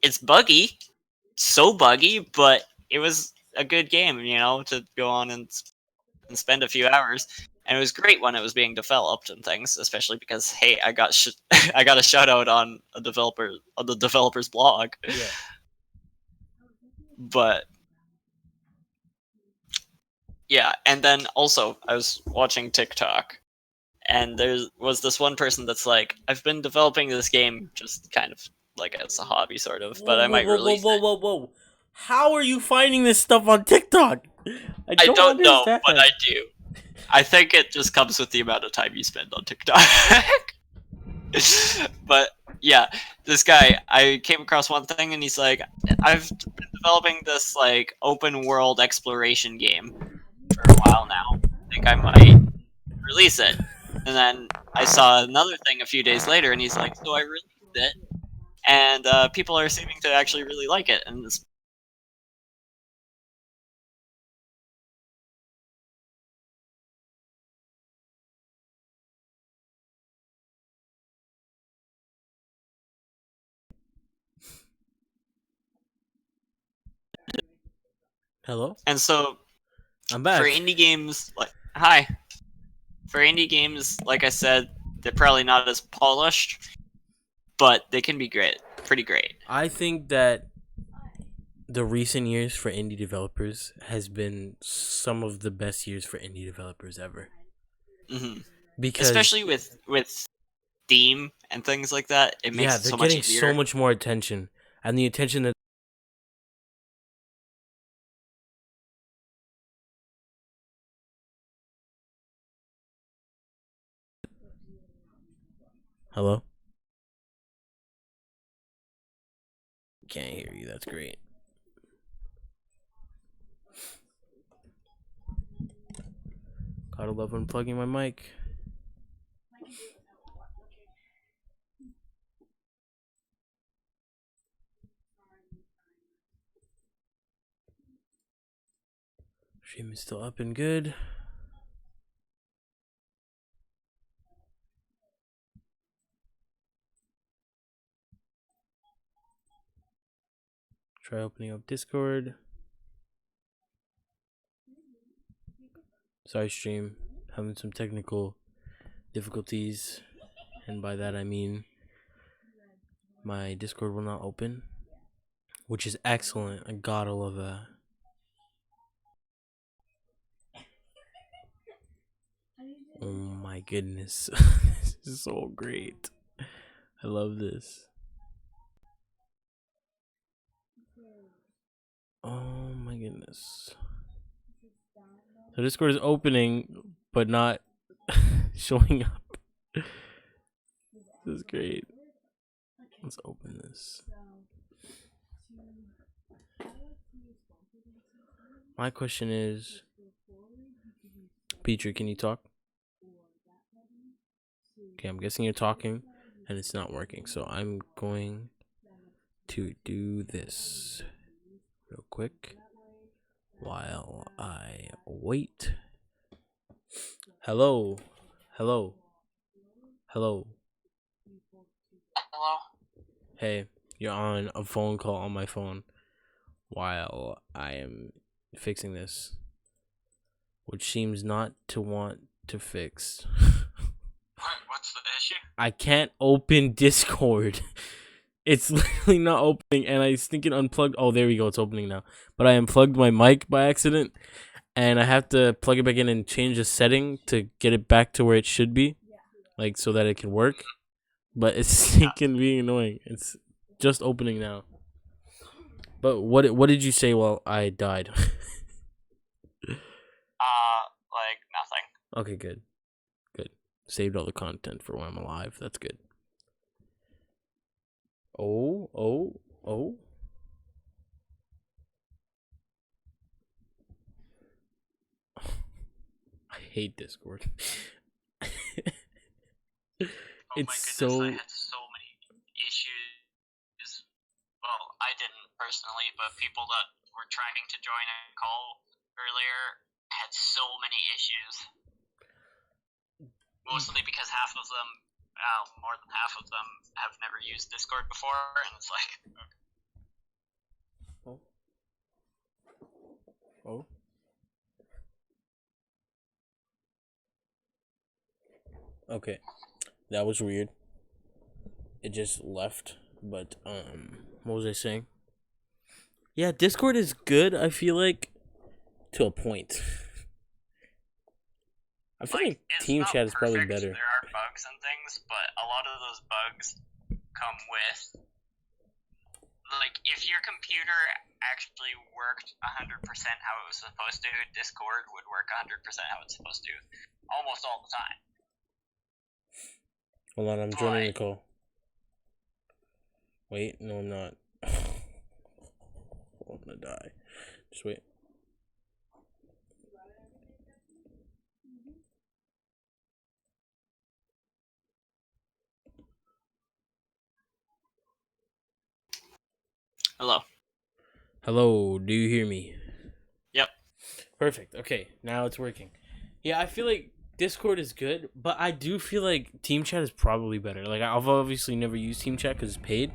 it's buggy, so buggy, but it was a good game, to go on and spend a few hours. And it was great when it was being developed and things, especially because hey, I got I got a shout out on the developer's blog. Yeah. But yeah, and then also I was watching TikTok, and there was this one person that's like, I've been developing this game just kind of like as a hobby, sort of, but I might release it. Whoa! How are you finding this stuff on TikTok? I I don't know, understand. but I do. I think it just comes with the amount of time you spend on TikTok. But yeah, this guy, I came across one thing, and he's like, I've been developing this like open world exploration game for a while now. I think I might release it. And then I saw another thing a few days later, and he's like, so I released it, and people are seeming to actually really like it, and it's Hello? And so I'm back. for indie games, like for indie games, like I said, they're probably not as polished, but they can be pretty great. I think that the recent years for indie developers has been some of the best years for indie developers ever. Hmm. Because Especially with Steam and things like that, it makes it they're so much getting easier. so much more attention, and the attention that hello, can't hear you. That's great. Gotta love unplugging my mic. Stream is still up and good. Try opening up Discord. Sorry, stream. Having some technical difficulties. And by that I mean my Discord will not open. Which is excellent. I gotta love that. Oh my goodness. This is so great. I love this. Oh my goodness. So Discord is opening, but not showing up. This is great. Let's open this. My question is, Petrie, can you talk? Okay, I'm guessing you're talking, and it's not working. So I'm going to do this real quick while I wait. Hello. Hello. Hello. Hello. Hey, you're on a phone call on my phone while I am fixing this, which seems not to want to fix. What's the issue? I can't open Discord. It's literally not opening, and I was thinking unplugged. Oh, there we go. It's opening now. But I unplugged my mic by accident, and I have to plug it back in and change the setting to get it back to where it should be, like so that it can work. But it's stinking being annoying. It's just opening now. But what did you say while I died? Like nothing. Okay, good. Good. Saved all the content for when I'm alive. That's good. Oh. I hate Discord. Oh my It's goodness, so. I had so many issues. Well, I didn't personally, but people that were trying to join a call earlier had so many issues. Mostly because half of them, more than half of them, have never used Discord before, and it's like, Oh. Okay. That was weird. It just left. But what was I saying? Yeah, Discord is good, I feel like, to a point. I feel like it's Team not Chat is probably perfect. better. There are bugs and things, but a lot of those bugs come with, like, if your computer actually worked 100% how it was supposed to, Discord would work 100% how it's supposed to, almost all the time. Hold on, I'm joining the call. Wait, no, I'm not. I'm gonna die. Just wait. Hello. Hello, do you hear me? Yep. Perfect. Okay, now it's working. Yeah, I feel like Discord is good, but I do feel like Team Chat is probably better. Like, I've obviously never used Team Chat because it's paid.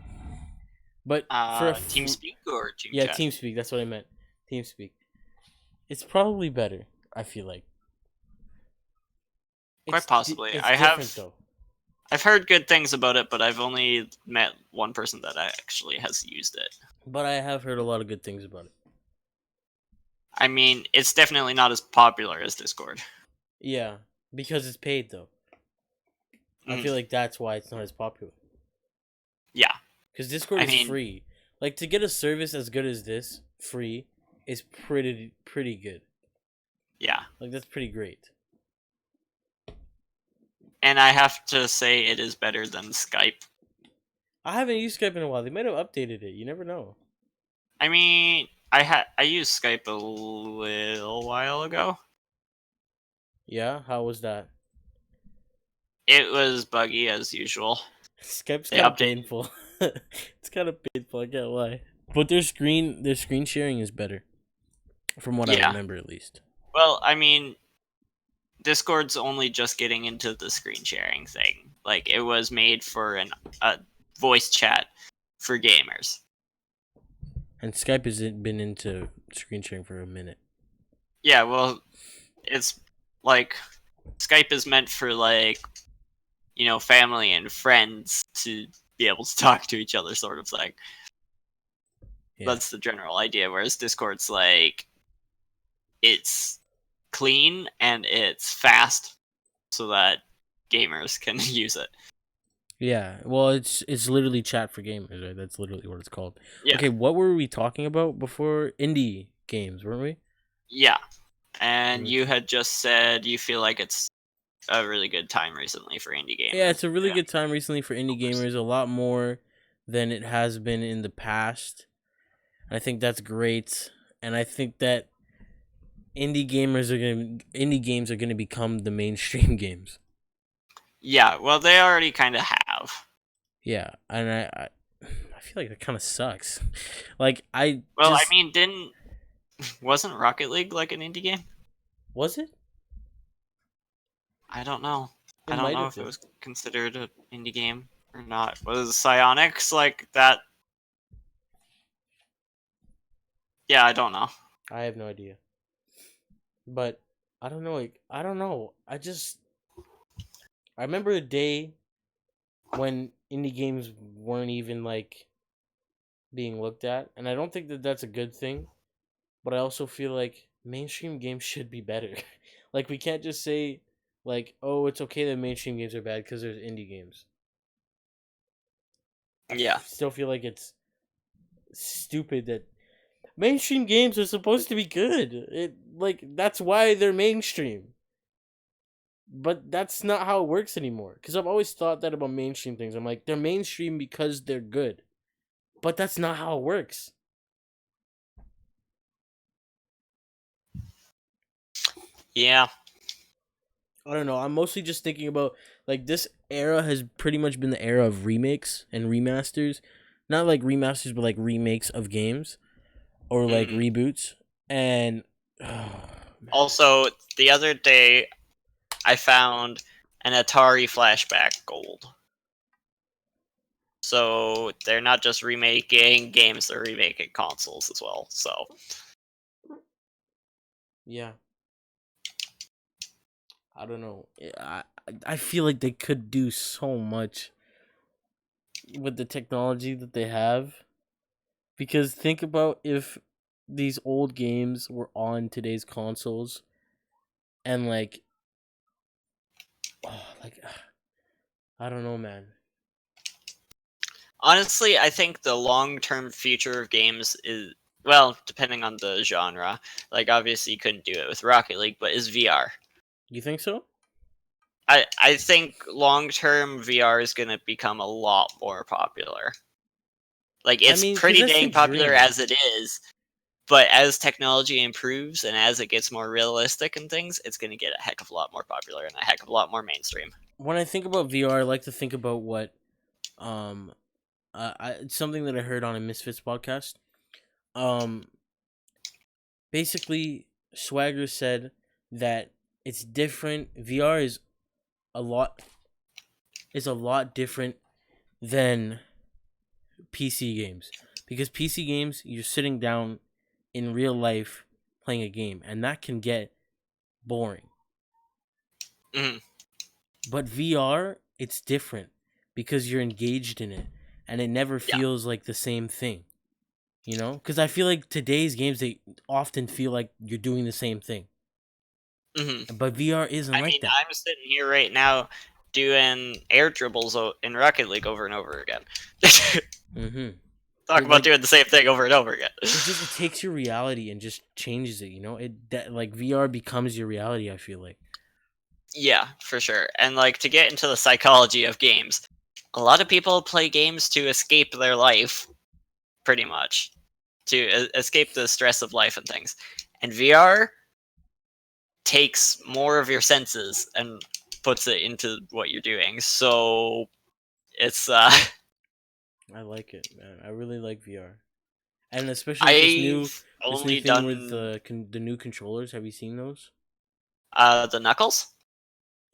But for TeamSpeak or Team yeah, Chat? TeamSpeak. That's what I meant. TeamSpeak. It's probably better. I feel like. Quite possibly. It's I different have. though. I've heard good things about it, but I've only met one person that actually has used it. But I have heard a lot of good things about it. I mean, it's definitely not as popular as Discord. Yeah, because it's paid though. I feel like that's why it's not as popular. Yeah. Because Discord I is mean- free. Like to get a service as good as this free is pretty good. Yeah. Like that's pretty great. And I have to say it is better than Skype. I haven't used Skype in a while. They might have updated it. You never know. I mean, I used Skype a little while ago. Yeah, how was that? It was buggy as usual. Skype's They kind of updated- painful. It's kind of painful. I can't lie. But their screen sharing is better, from what I Yeah. remember at least. Well, I mean, Discord's only just getting into the screen sharing thing. Like, it was made for a voice chat for gamers. And Skype has been into screen sharing for a minute. Yeah, well, it's like Skype is meant for like, you know, family and friends to be able to talk to each other, sort of thing. Yeah. That's the general idea. Whereas Discord's like, it's clean and it's fast, so that gamers can use it. Yeah, well, it's literally chat for gamers, right? That's literally what it's called. Yeah. Okay, what were we talking about before? Indie games, weren't we? Yeah. And Mm. you had just said you feel like it's a really good time recently for indie gamers. Yeah, it's a really Yeah. good time recently for indie gamers, a lot more than it has been in the past. I think that's great, and I think that indie games are gonna become the mainstream games. Yeah, well, they already kind of have. Yeah, and I feel like that kind of sucks. Like I Well, just, I mean, wasn't Rocket League like an indie game? was it? I don't know. It I don't might know have if been. it was considered an indie game or not. Was Psionics like that? Yeah, I don't know. I have no idea. But I don't know. Like I don't know. I remember a day when indie games weren't even like being looked at, and I don't think that that's a good thing. But I also feel like mainstream games should be better. Like we can't just say like, oh, it's okay that mainstream games are bad because there's indie games. Yeah. Still feel like it's stupid that mainstream games are supposed to be good. It like that's why they're mainstream. But that's not how it works anymore. Because I've always thought that about mainstream things. I'm like, they're mainstream because they're good. But that's not how it works. Yeah. I don't know. I'm mostly just thinking about like this era has pretty much been the era of remakes and remasters. Not like remasters, but like remakes of games or like reboots. And Also, the other day, I found an Atari Flashback Gold. So they're not just remaking games; they're remaking consoles as well. So yeah. I don't know. I feel like they could do so much with the technology that they have. Because think about if these old games were on today's consoles and like I don't know, man. honestly, I think the long-term future of games is, well, depending on the genre. Like obviously, you couldn't do it with Rocket League, but is VR. You think so? I think long-term VR is going to become a lot more popular. Like it's mean, 'cause pretty that's dang the popular dream. as it is, but as technology improves and as it gets more realistic and things, it's going to get a heck of a lot more popular and a heck of a lot more mainstream. When I think about VR, I like to think about what it's something that I heard on a Misfits podcast. Basically Swagger said that it's different. VR a lot is a lot different than PC games, because PC games you're sitting down in real life playing a game, and that can get boring. Mhm. But VR, it's different because you're engaged in it, and it never Yeah. feels like the same thing. You know, because I feel like today's games they often feel like you're doing the same thing, but VR isn't I like mean, that. I'm sitting here right now doing air dribbles in Rocket League over and over again. Mm-hmm. Talk about doing the same thing over and over again. It takes your reality and just changes it. You know, like VR becomes your reality. I feel like. Yeah, for sure. And like to get into the psychology of games, a lot of people play games to escape their life, pretty much, to escape the stress of life and things. And VR takes more of your senses and puts it into what you're doing. So it's I like it, man. I really like VR, and especially with I've this new only thing with done the new controllers. Have you seen those? the knuckles,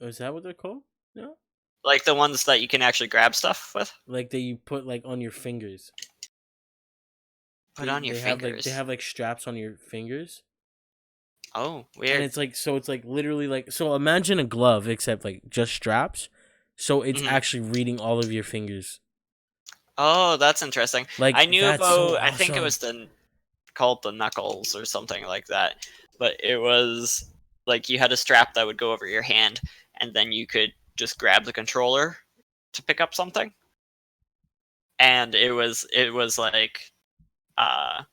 Oh, is that what they're called? No, like the ones that you can actually grab stuff with. like that you put like on your fingers. Put on your fingers. They have like straps on your fingers, Oh, and weird. it's like literally like so. Imagine a glove except like just straps. So it's Mhm. actually reading all of your fingers. Oh, that's interesting. Like I knew that's so about. I think it awesome. was called the knuckles or something like that. But it was like you had a strap that would go over your hand, and then you could just grab the controller to pick up something. And it was like uh,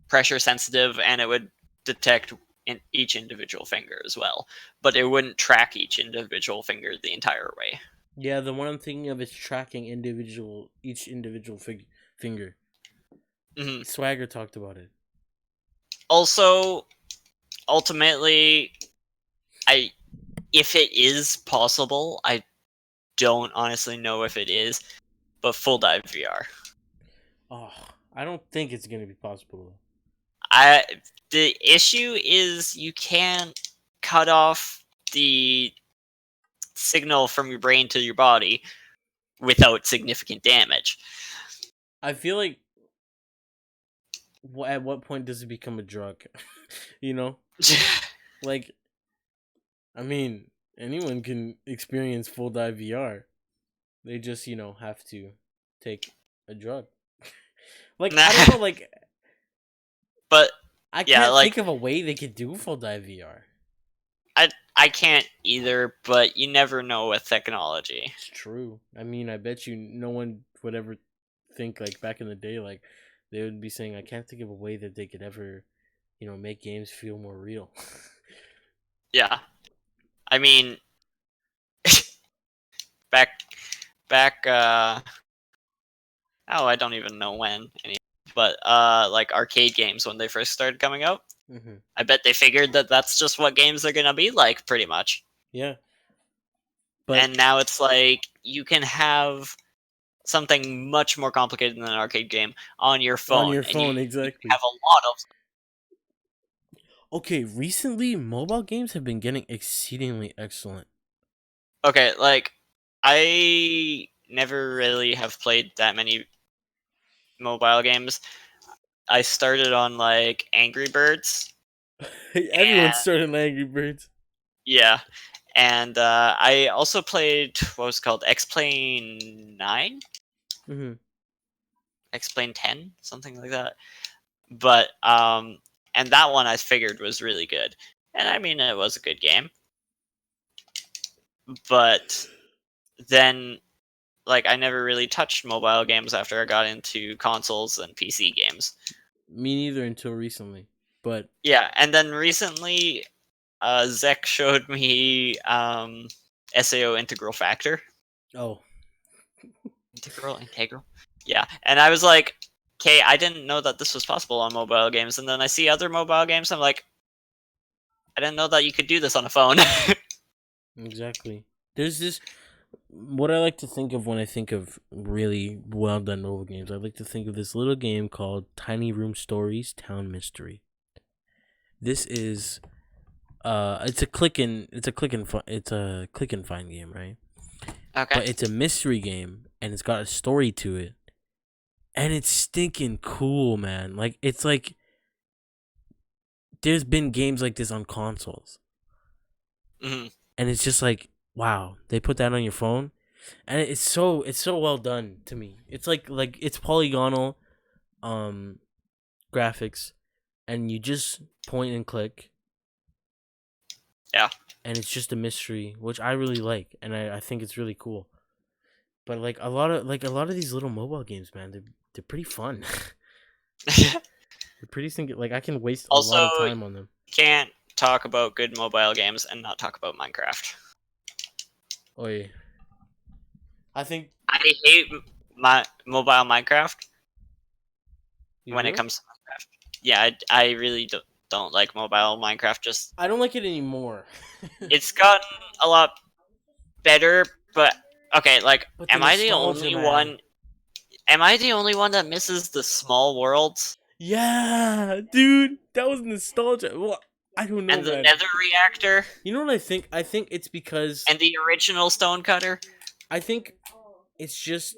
pressure sensitive, and it would detect in each individual finger as well. But it wouldn't track each individual finger the entire way. Yeah, the one I'm thinking of is tracking each individual finger. Hmm. Swagger talked about it. Also, ultimately, I if it is possible, I don't honestly know if it is, but full dive VR. Oh, I don't think it's gonna be possible though. I the issue is you can't cut off the signal from your brain to your body without significant damage. I feel like at what point does it become a drug? You know, like I mean, anyone can experience full dive VR. They just have to take a drug. Like I don't know, like But I yeah, can't like think of a way they could do full dive VR. I can't either, but you never know with technology. It's true. I mean, I bet you no one would ever think like back in the day, like they would be saying, I can't think of a way that they could ever, make games feel more real. Yeah. I mean back back oh, I don't even know when but like arcade games when they first started coming out, Mm-hmm. I bet they figured that that's just what games are gonna be like, pretty much. Yeah, but And now it's like you can have something much more complicated than an arcade game on your on phone, your and you phone, can exactly. have a lot of. Okay, recently mobile games have been getting exceedingly excellent. Okay, like I never really have played that many mobile games. I started on like Angry Birds, Everyone and started Angry Birds. yeah, and I also played what was it called X-Plane 9, Mm-hmm. X-Plane 10, something like that. But and that one I figured was really good, and I mean it was a good game. But then, like, I never really touched mobile games after I got into consoles and PC games. Me neither until recently, but Yeah, and then recently, Zek showed me SAO Integral Factor. oh, Integral? Yeah, and I was like, okay, I didn't know that this was possible on mobile games, and then I see other mobile games, I'm like, I didn't know that you could do this on a phone. exactly. There's this. What I like to think of when I think of really well done mobile games, I like to think of this little game called Tiny Room Stories Town Mystery. This is it's a click and find game, right? Okay. But it's a mystery game and it's got a story to it. And it's stinking cool, man. Like it's like there's been games like this on consoles, Hmm. and it's just like, wow, they put that on your phone, and it's so well done to me. It's like it's polygonal, um, graphics, and you just point and click. Yeah. And it's just a mystery, which I really like, and I think it's really cool. But like a lot of these little mobile games, man, they're pretty fun. They're pretty single. Like I can waste a Also, lot of time on them. can't talk about good mobile games and not talk about Minecraft. Oh yeah. I think I hate my mobile Minecraft you when it do? comes to Minecraft. Yeah, I really don't like mobile Minecraft. Just I don't like it anymore. it's gotten a lot better, but okay, like, But the nostalgia, man. Am I the only one that misses the small worlds Yeah, dude, that was nostalgia. Well, I don't know, and the man. Nether reactor You know what I think? I think it's because and the original stonecutter? I think it's just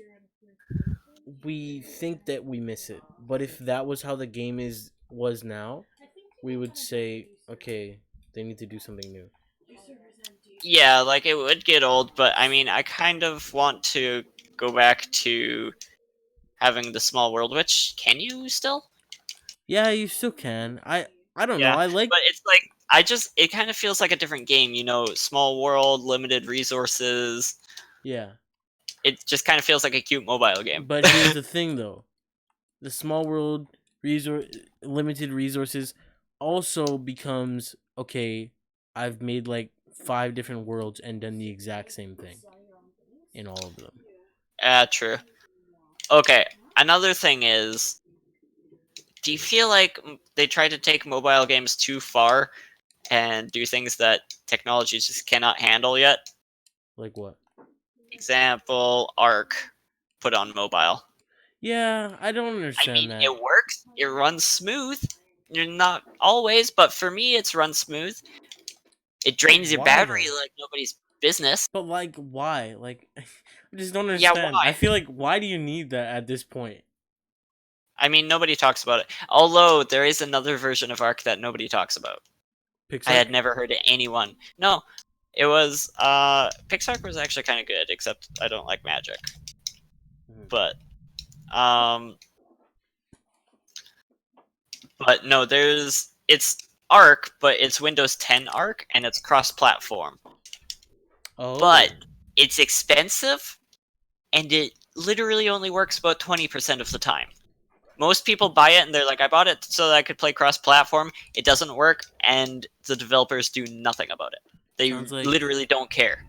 we think that we miss it. But if that was how the game was now, we would say, okay, they need to do something new. Yeah, like it would get old, but I mean, I kind of want to go back to having the small world. Which can you still? Yeah, you still can. I don't know. Yeah, I like but it's like it kind of feels like a different game. You know, small world, limited resources. yeah. It just kind of feels like a cute mobile game. But here's the thing though. The small world resource limited resources also becomes okay, I've made like 5 different worlds and done the exact same thing in all of them. True. Okay, another thing is, do you feel like they try to take mobile games too far and do things that technology just cannot handle yet? Like what? Example, Arc put on mobile. Yeah, I don't I mean, understand that. it works. It runs smooth. You're not always, but for me, it's run smooth. It drains your Why battery though? like nobody's business. But like why? Like I just don't Yeah, understand. I why? feel like why do you need that at this point? I mean, nobody talks about it. Although there is another version of Arc that nobody talks about. I Pixar? had never heard of anyone. No, it was Pixar was actually kind of good, except I don't like magic. Mhm. But um, no, it's Arc, but it's Windows 10 Arc, and it's cross-platform. Oh. But it's expensive, and it literally only works about 20% of the time. Most people buy it and they're like, I bought it so that I could play cross-platform. It doesn't work, and the developers do nothing about it. They Sounds like literally don't care.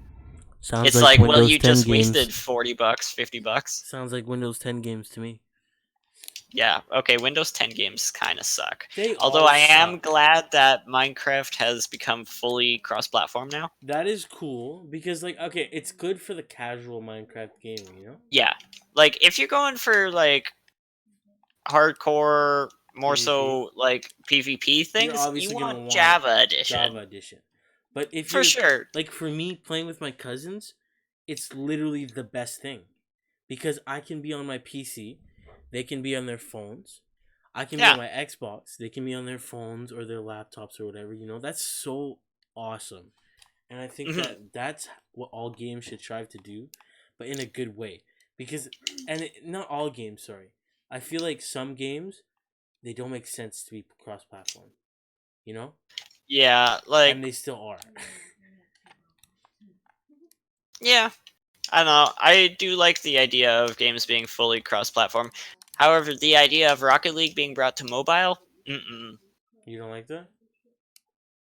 sounds It's like like, well, Windows you 10 just games. wasted $40, $50. Sounds like Windows 10 games to me. Yeah, okay, Windows 10 games kind of suck. They Although all I am suck. glad that Minecraft has become fully cross-platform now. That is cool because like okay, it's good for the casual Minecraft gaming, you know? Yeah, like if you're going for like hardcore, more PvP. so like PvP You're things, you obviously going to want want Java Edition Java edition. But if for you're sure. like for me playing with my cousins, it's literally the best thing because I can be on my PC, they can be on their phones. I can be on Yeah. my Xbox, they can be on their phones or their laptops or whatever, you know? That's so awesome. And I think Mhm. that that's what all games should strive to do, but in a good way. Because, not all games, sorry. I feel like some games, they don't make sense to be cross platform, you know? Yeah, And like they still are. yeah, I don't know. I do like the idea of games being fully cross-platform. However, the idea of Rocket League being brought to mobile, mm-mm. You don't like that?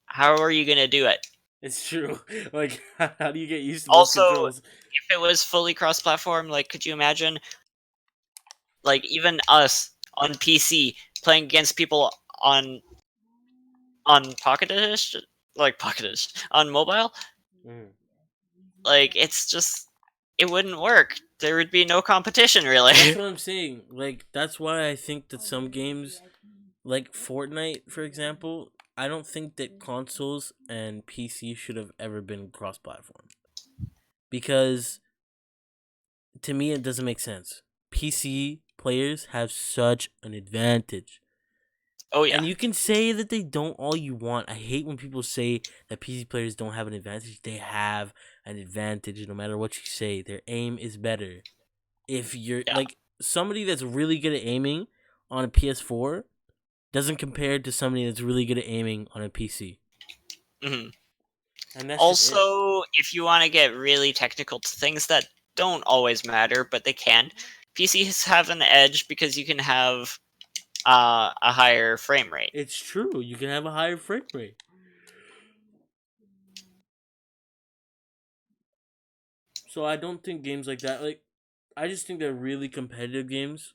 How are you gonna do it? It's true. Like, how do you get used to those Also, controls? if it was fully cross-platform, like, could you imagine, like, even us on PC playing against people on Pocket Edition, like Pocket Edition on mobile? Mm. Like, it's just it wouldn't work. There would be no competition, really. That's what I'm saying. Like, that's why I think that some games, like Fortnite, for example, I don't think that consoles and PC should have ever been cross platform. Because to me, it doesn't make sense. PC players have such an advantage. Oh yeah. And you can say that they don't all you want. I hate when people say that PC players don't have an advantage. They have an advantage no matter what you say. Their aim is better. If you're Yeah. like somebody that's really good at aiming on a PS4 doesn't compare to somebody that's really good at aiming on a PC. Mhm. And that's just it. Also, if you want to get really technical to things that don't always matter, but they can, PCs have an edge because you can have a higher frame rate. It's true. You can have a higher frame rate. So I don't think games like that, like, I just think that really competitive games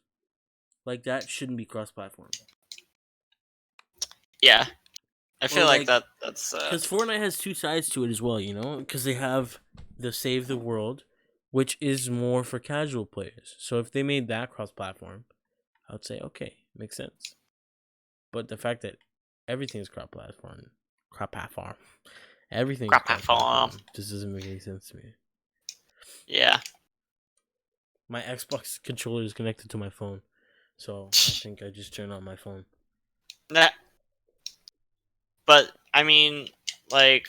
like that shouldn't be cross-platform. Yeah, I feel like like- that's Because Fortnite has two sides to it as well, you know? Because they have the Save the World, which is more for casual players. So if they made that cross-platform, I would say, okay, makes sense. But the fact that everything is cross-platform, everything is Cross-platform. cross-platform just doesn't make any sense to me. yeah. My Xbox controller is connected to my phone, so I think I just turned on my phone. Nah. But I mean, like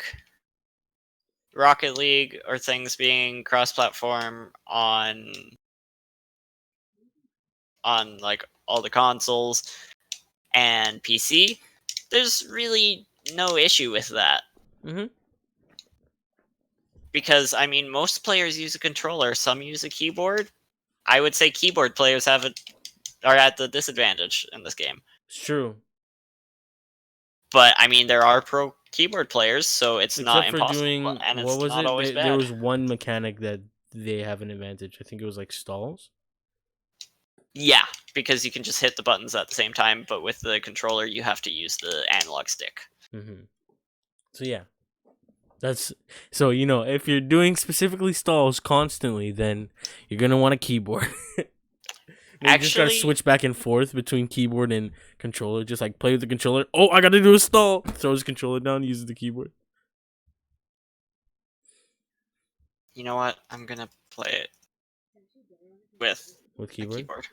Rocket League or things being cross-platform on like all the consoles and PC, there's really no issue with that. Mm-hmm. Because I mean, most players use a controller, some use a keyboard. I would say keyboard players are at the disadvantage in this game. It's true. But I mean, there are pro keyboard players, so it's not Except for impossible, doing and what it's was not it? always There bad. was one mechanic that they have an advantage. I think it was like stalls. Yeah, because you can just hit the buttons at the same time, but with the controller, you have to use the analog stick. Mm-hmm. So yeah, that's so if you're doing specifically stalls constantly, then you're gonna want a keyboard. You just gotta Actually, switch back and forth between keyboard and controller. Just like play with the controller. Oh, I gotta do a stall. Throw his controller down, uses the keyboard. you know what? I'm gonna play it with With a keyboard. keyboard.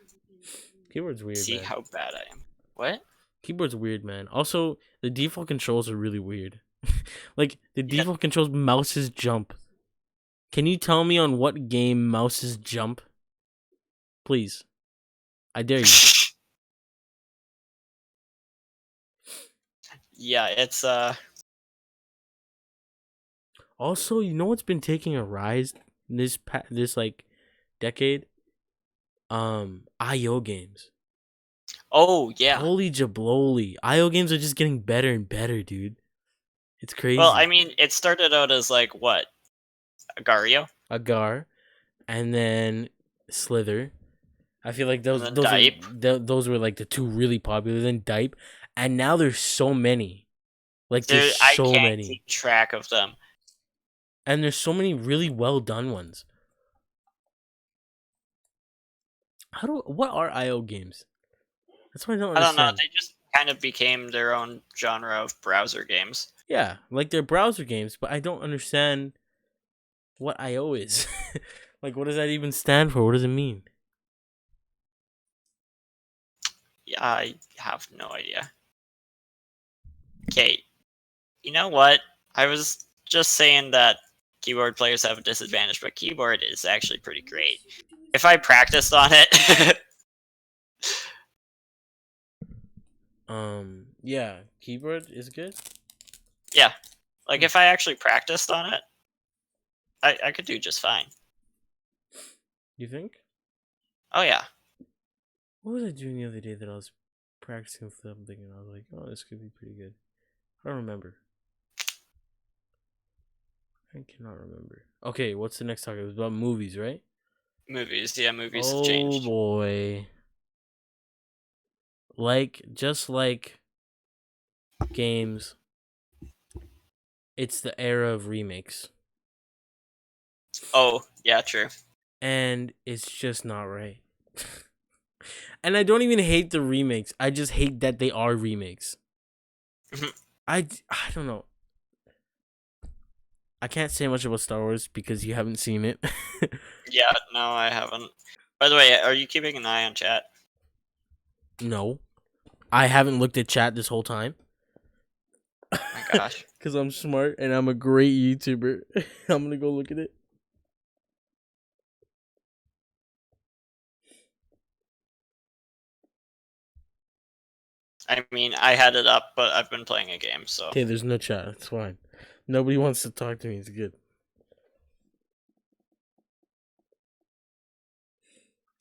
Keyboard's weird. See Man. how bad I am. What? Keyboard's weird, man. Also, the default controls are really weird. Like the default controls, mouses jump. Can you tell me on what game mouses jump? Please, I dare you. Yeah, it's Also, you know what's been taking a rise this like decade? IO games. Oh yeah. Holy jabloli. IO games are just getting better and better, dude. It's crazy. Well, I mean, it started out as like what? Agario? Agar, and then Slither. I feel like And then those were like the two really popular. Then Dipe, and now there's so many. Like there's I so can't many, keep track of them. and there's so many really well done ones. What are IO games? That's what I don't I understand. don't know. They just kind of became their own genre of browser games. Yeah, like they're browser games, but I don't understand what IO is. Like, what does that even stand for? What does it mean? Yeah, I have no idea. Okay, you know what? I was just saying that keyboard players have a disadvantage, but keyboard is actually pretty great. If I practiced on it, Yeah, keyboard is good. yeah, like if I actually practiced on it, I could do just fine. You think? Oh yeah. What was I doing the other day that I was practicing something and I was like, oh, this could be pretty good? I don't remember. I cannot remember. Okay, what's the next topic? It was about movies, right? Movies, yeah, movies have Oh changed. boy. Just like games, it's the era of remakes. Oh, yeah, true. And it's just not right. And I don't even hate the remakes. I just hate that they are remakes. I don't know. I can't say much about Star Wars because you haven't seen it. Yeah, no, I haven't. By the way, are you keeping an eye on chat? No. I haven't looked at chat this whole time. My gosh. Because I'm smart and I'm a great YouTuber. I'm gonna go look at it. I mean, I had it up, but I've been playing a game, so. Okay, there's no chat. It's fine. Nobody wants to talk to me. It's good.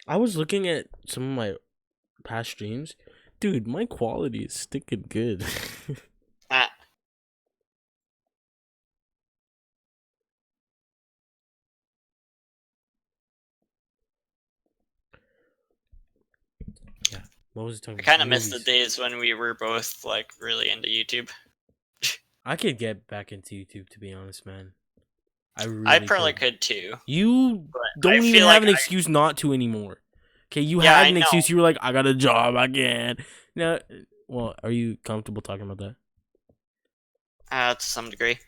I was looking at some of my past streams. Dude, my quality is sticking good. Ah, Yeah. What was he talking I about? kind of miss the Movies. days when we were both like really into YouTube. I could get back into YouTube, to be honest, man. I really I probably could too. You But don't I even feel have like an excuse not to anymore. Okay, you Yeah, had I an know. excuse. You were like, I got a job. I can't. Now, well, are you comfortable talking about that? To some degree.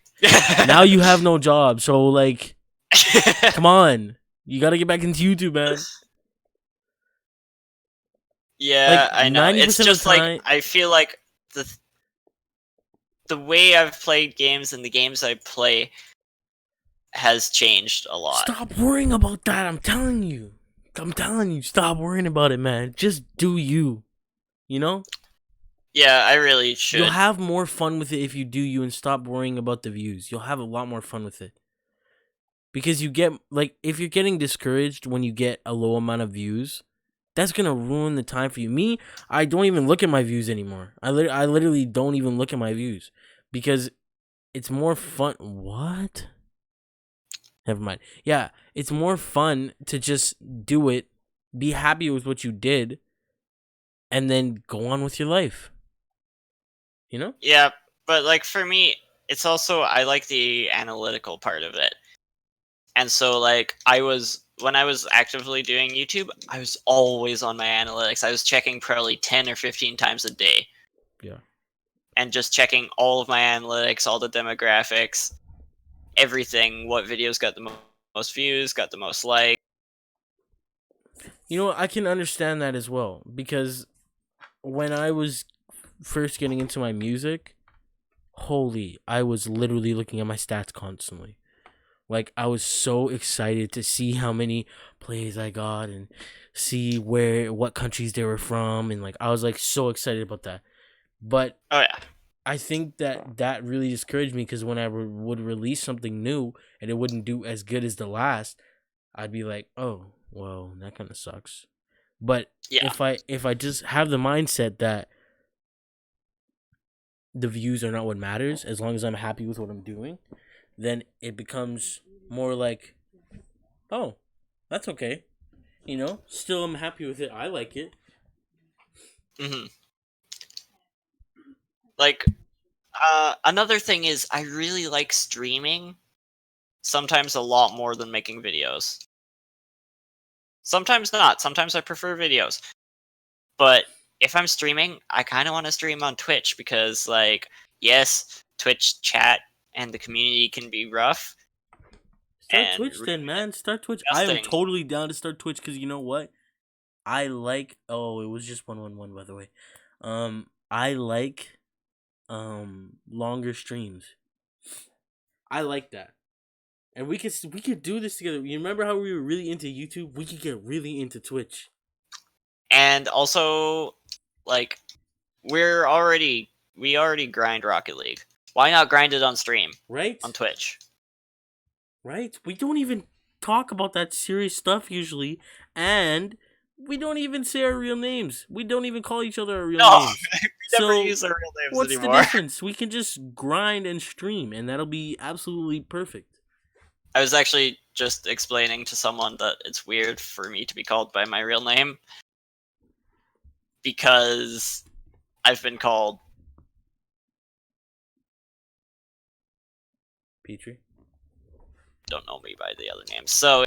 Now you have no job, so like, come on, you gotta get back into YouTube, man. Yeah, Like, I know. 90% It's of the just like time- I feel like the way I've played games and the games I play has changed a lot. Stop worrying about that. I'm telling you. Stop worrying about it, man. Just do you. You know? Yeah, I really should. You'll have more fun with it if you do you and stop worrying about the views. You'll have a lot more fun with it. Because you get, like, if you're getting discouraged when you get a low amount of views, that's going to ruin the time for you. Me, I don't even look at my views anymore. I literally don't even look at my views. Because it's more fun. What? Never mind. Yeah, it's more fun to just do it, be happy with what you did, and then go on with your life. You know? Yeah, but like for me, it's also I like the analytical part of it. And so like when I was actively doing YouTube, I was always on my analytics. I was checking probably 10 or 15 times a day. Yeah. And just checking all of my analytics, all the demographics, everything, what videos got the most views, got the most likes. You know, I can understand that as well. Because when I was first getting into my music, I was literally looking at my stats constantly. Like, I was so excited to see how many plays I got and see what countries they were from, and like I was like so excited about that. But Oh yeah. I think that really discouraged me because when I would release something new and it wouldn't do as good as the last, I'd be like, oh well, that kind of sucks. But Yeah. if I just have the mindset that the views are not what matters, as long as I'm happy with what I'm doing, then it becomes more like, oh, that's okay. You know, still I'm happy with it. I like it. Mhm. Like another thing is I really like streaming sometimes a lot more than making videos. Sometimes not. Sometimes I prefer videos. But if I'm streaming, I kind of want to stream on Twitch because, like, yes, Twitch chat and the community can be rough. Start and Twitch then, man. Start Twitch. I am disgusting. totally down to start Twitch because you know what? I like. Oh, it was just 111 by the way. I like longer streams. I like that. And we could do this together. You remember how we were really into YouTube? We could get really into Twitch. And also, like, we already grind Rocket League. Why not grind it on stream Right? on Twitch? Right? We don't even talk about that serious stuff usually, and we don't even say our real names. We don't even call each other our real No, names. we never use our real names what's anymore. the difference? We can just grind and stream, and that'll be absolutely perfect. I was actually just explaining to someone that it's weird for me to be called by my real name because I've been called Petrie? don't know me by the other names. So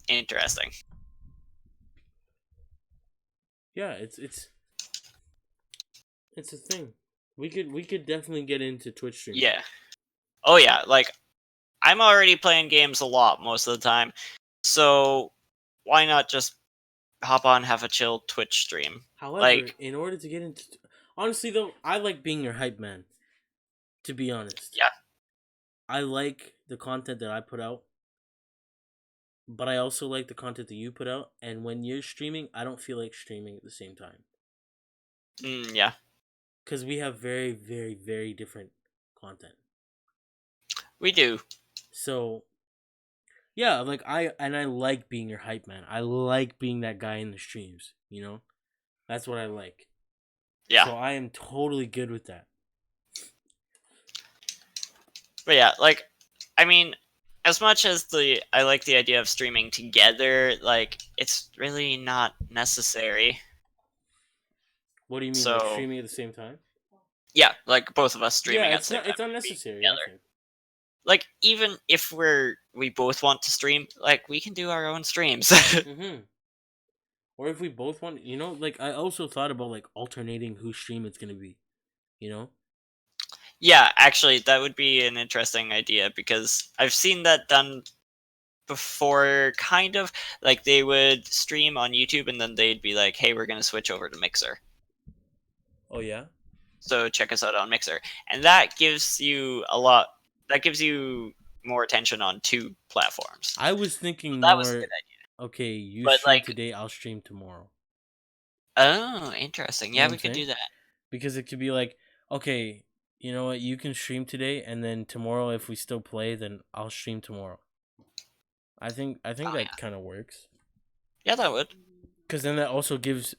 interesting. Yeah, it's a thing. We could definitely get into Twitch streaming. Yeah. Oh yeah, like I'm already playing games a lot most of the time. So why not just hop on, have a chill Twitch stream? However, Like, in order to get into Honestly, though, I like being your hype man. To be honest. Yeah. I like the content that I put out, but I also like the content that you put out. And when you're streaming, I don't feel like streaming at the same time Yeah. because we have very, very, very different content. We do. So, yeah, like I like being your hype man. I like being that guy in the streams. You know, that's what I like. Yeah. So I am totally good with that. But yeah, like, I mean, as much as I like the idea of streaming together, like, it's really not necessary. What do you mean, So, like streaming at the same time? Yeah, like both of us streaming Yeah, at the same time. it's unnecessary. I think. Like, even if we both want to stream, like, we can do our own streams. Mm-hmm. Or if we both want, you know, like I also thought about like alternating whose stream it's gonna be. You know. Yeah, actually, that would be an interesting idea because I've seen that done before, kind of. Like, they would stream on YouTube and then they'd be like, hey, we're going to switch over to Mixer. Oh, yeah? So check us out on Mixer. And that gives you more attention on two platforms. I was thinking that more, was a good idea. okay, you But, stream like, today, I'll stream tomorrow. Oh, interesting. You know Yeah, what we I'm could do saying? that. Because it could be like, okay, you know what, you can stream today, and then tomorrow, if we still play, then I'll stream tomorrow. I think that kind of works. Yeah, that would. Because then that also gives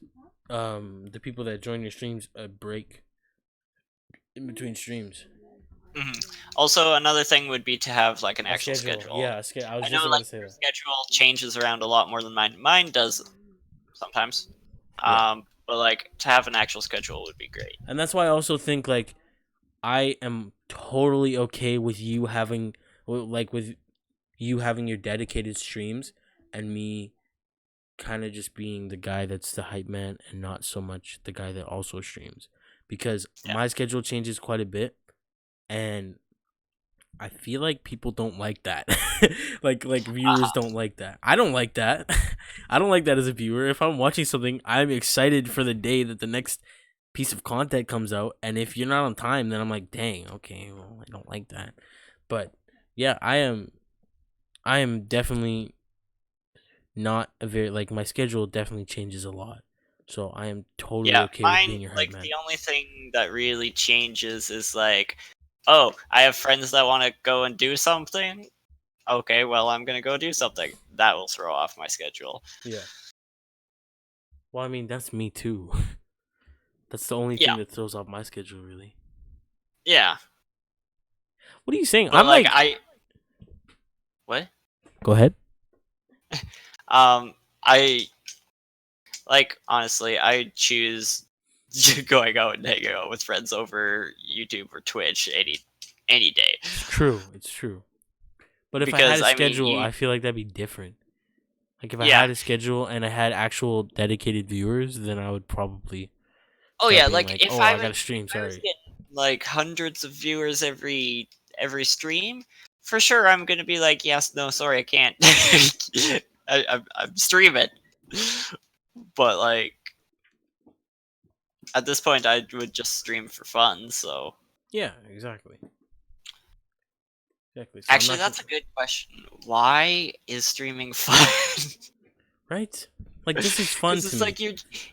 the people that join your streams a break in between streams. Also, another thing would be to have like an actual schedule. Yeah, I was I just know, about like, to say your that. schedule changes around a lot more than mine. Mine does sometimes. Yeah. But like to have an actual schedule would be great. And that's why I also think like I am totally okay with you having with you having your dedicated streams and me kind of just being the guy that's the hype man and not so much the guy that also streams, because my schedule changes quite a bit and I feel like people don't like that. like viewers don't like that. I don't like that. I don't like that as a viewer. If I'm watching something, I'm excited for the day that the next piece of content comes out, and if you're not on time, then I'm like, dang, okay, well, I don't like that. But yeah, I am definitely not a very, like, my schedule definitely changes a lot. So I am totally okay with being your hype man. The only thing that really changes is like, oh, I have friends that want to go and do something. Okay, well, I'm gonna go do something. That will throw off my schedule. Yeah. Well, I mean, that's me too. That's the only thing that throws off my schedule, really. Yeah. What are you saying? But, I'm What? Go ahead. Honestly, I choose going out and hanging out with friends over YouTube or Twitch any day. It's true. But if I had a schedule, I feel like that'd be different. Like if I had a schedule and I had actual dedicated viewers, then I would probably. Oh yeah, like if I gotta stream. Sorry. was getting like hundreds of viewers every stream, for sure I'm gonna be like, yes, no, sorry, I can't. I'm streaming. But like at this point, I would just stream for fun. So yeah, exactly. So actually, that's a good question. Why is streaming fun? Right? Like, this is fun to it's me. like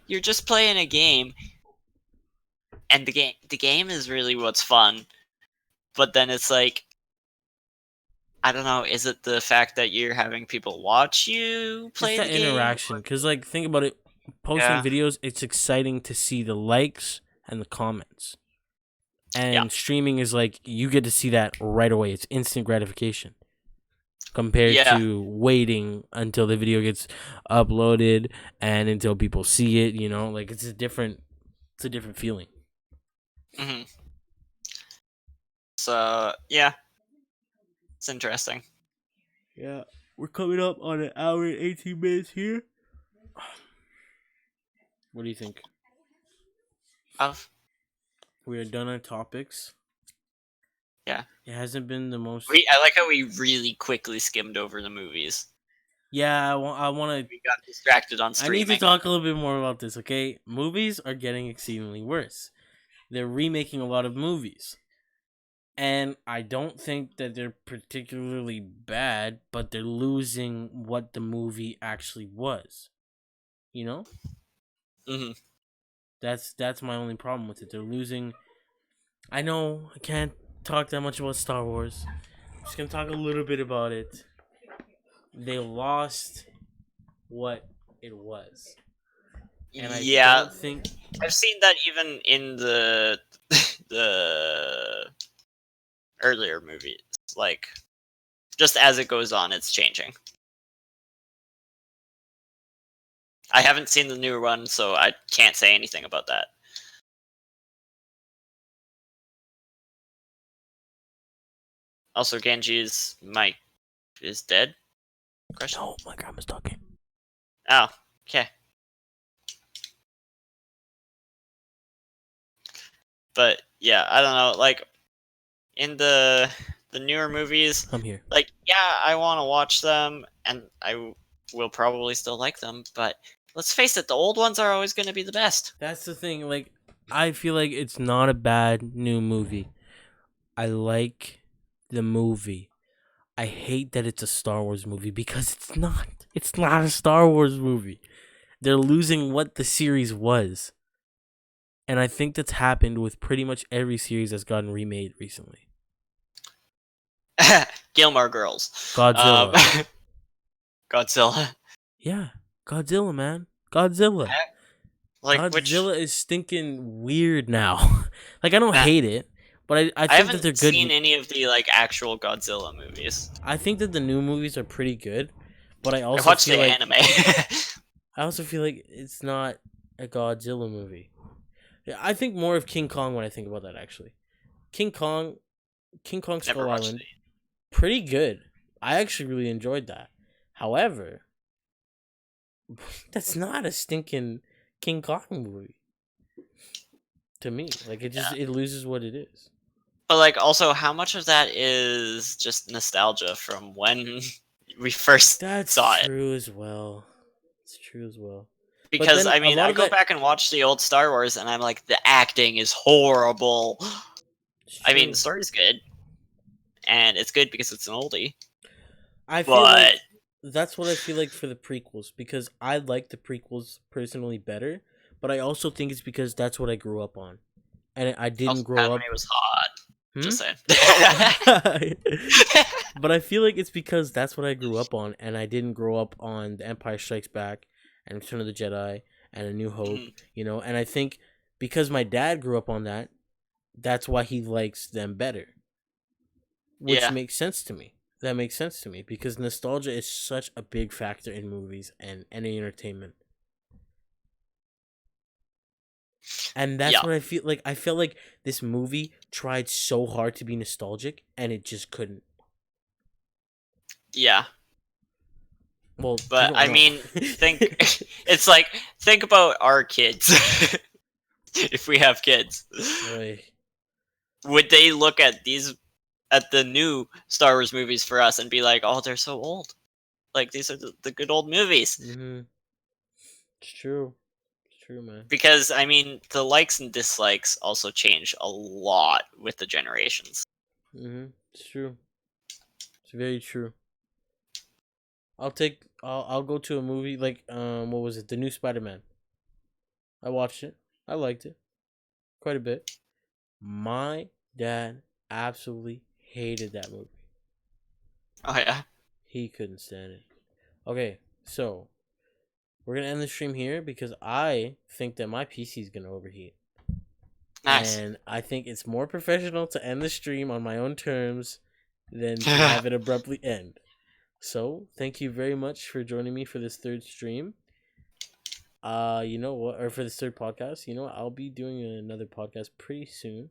you're just playing a game, and the game is really what's fun. But then it's like, I don't know. Is it the fact that you're having people watch you play just that the game? interaction? Because, like, think about it. Posting videos, it's exciting to see the likes and the comments. And streaming is like, you get to see that right away. It's instant gratification. Compared to waiting until the video gets uploaded and until people see it, you know? Like, it's a different feeling. Mm-hmm. So, yeah. It's interesting. Yeah. We're coming up on an hour and 18 minutes here. What do you think? We are done on topics. Yeah. It hasn't been the most... I like how we really quickly skimmed over the movies. Yeah, I want to... We got distracted on streaming. I need to talk a little bit more about this, okay? Movies are getting exceedingly worse. they're remaking a lot of movies. And I don't think that they're particularly bad, but they're losing what the movie actually was. You know? Hmm. That's my only problem with it. They're losing. I know I can't talk that much about Star Wars. I'm just gonna talk a little bit about it. They lost what it was, and I Yeah, don't think I've seen that even in the the earlier movies. Like, just as it goes on, it's changing. I haven't seen the newer one, so I can't say anything about that. Also, Genji's mic is dead? Question? no, my grandma's talking. Oh, okay. But yeah, I don't know. Like in the newer movies, I'm here. like yeah, I want to watch them, and will probably still like them. But let's face it, the old ones are always going to be the best. That's the thing. Like, I feel like it's not a bad new movie. I like the movie. I hate that it's a Star Wars movie because it's not. It's not a Star Wars movie. They're losing what the series was. And I think that's happened with pretty much every series that's gotten remade recently. Gilmore Girls, Godzilla. Godzilla. Yeah, Godzilla, man. Godzilla. Like Godzilla is stinking weird now. Like, I don't Nah. hate it, but I I think that they're haven't good. seen any of the like actual Godzilla movies. I think that the new movies are pretty good, but I I also watched feel the like anime. I also feel like it's not a Godzilla movie. Yeah, I think more of King Kong when I think about that. Actually, King Kong, Never Skull watched Island, it. pretty good. I actually really enjoyed that. However, that's not a stinking King Kong movie to me. Like, Yeah. it loses what it is. But like, also, how much of that is just nostalgia from when we first That's saw it? true as well. It's true as well. But Because then I a mean, lot I of go that. back and watch the old Star Wars, and I'm like, the acting is horrible. It's I mean, true. the story's good, and it's good because it's an oldie. I feel But like that's what I feel like for the prequels because I like the prequels personally better, but I also think it's because that's what I grew up on, and I didn't also, grow Padme up. was hot. Hmm? Just saying. But I feel like it's because that's what I grew up on, and I didn't grow up on The Empire Strikes Back and Return of the Jedi and A New Hope, Mhm. you know. And I think because my dad grew up on that, that's why he likes them better, which Yeah. makes sense to me. That makes sense to me because nostalgia is such a big factor in movies and any entertainment. And that's Yeah. what I feel like. I felt like this movie tried so hard to be nostalgic and it just couldn't. Yeah. Well, you But don't I know. mean, it's like think about our kids. If we have kids, Oy. would they look at the new Star Wars movies for us and be like, "Oh, they're so old. Like these are the good old movies." Mm-hmm. It's true. It's true, man. Because I mean, the likes and dislikes also change a lot with the generations. Mm-hmm. It's true. It's very true. I'll go to a movie like what was it? The new Spider-Man. I watched it. I liked it quite a bit. My dad absolutely hated that movie. Oh yeah. He couldn't stand it. Okay, so we're gonna end the stream here because I think that my PC is gonna overheat. Nice. And I think it's more professional to end the stream on my own terms than to have it abruptly end. So, thank you very much for joining me for this third stream. You know what, or for this third podcast, you know what, I'll be doing another podcast pretty soon,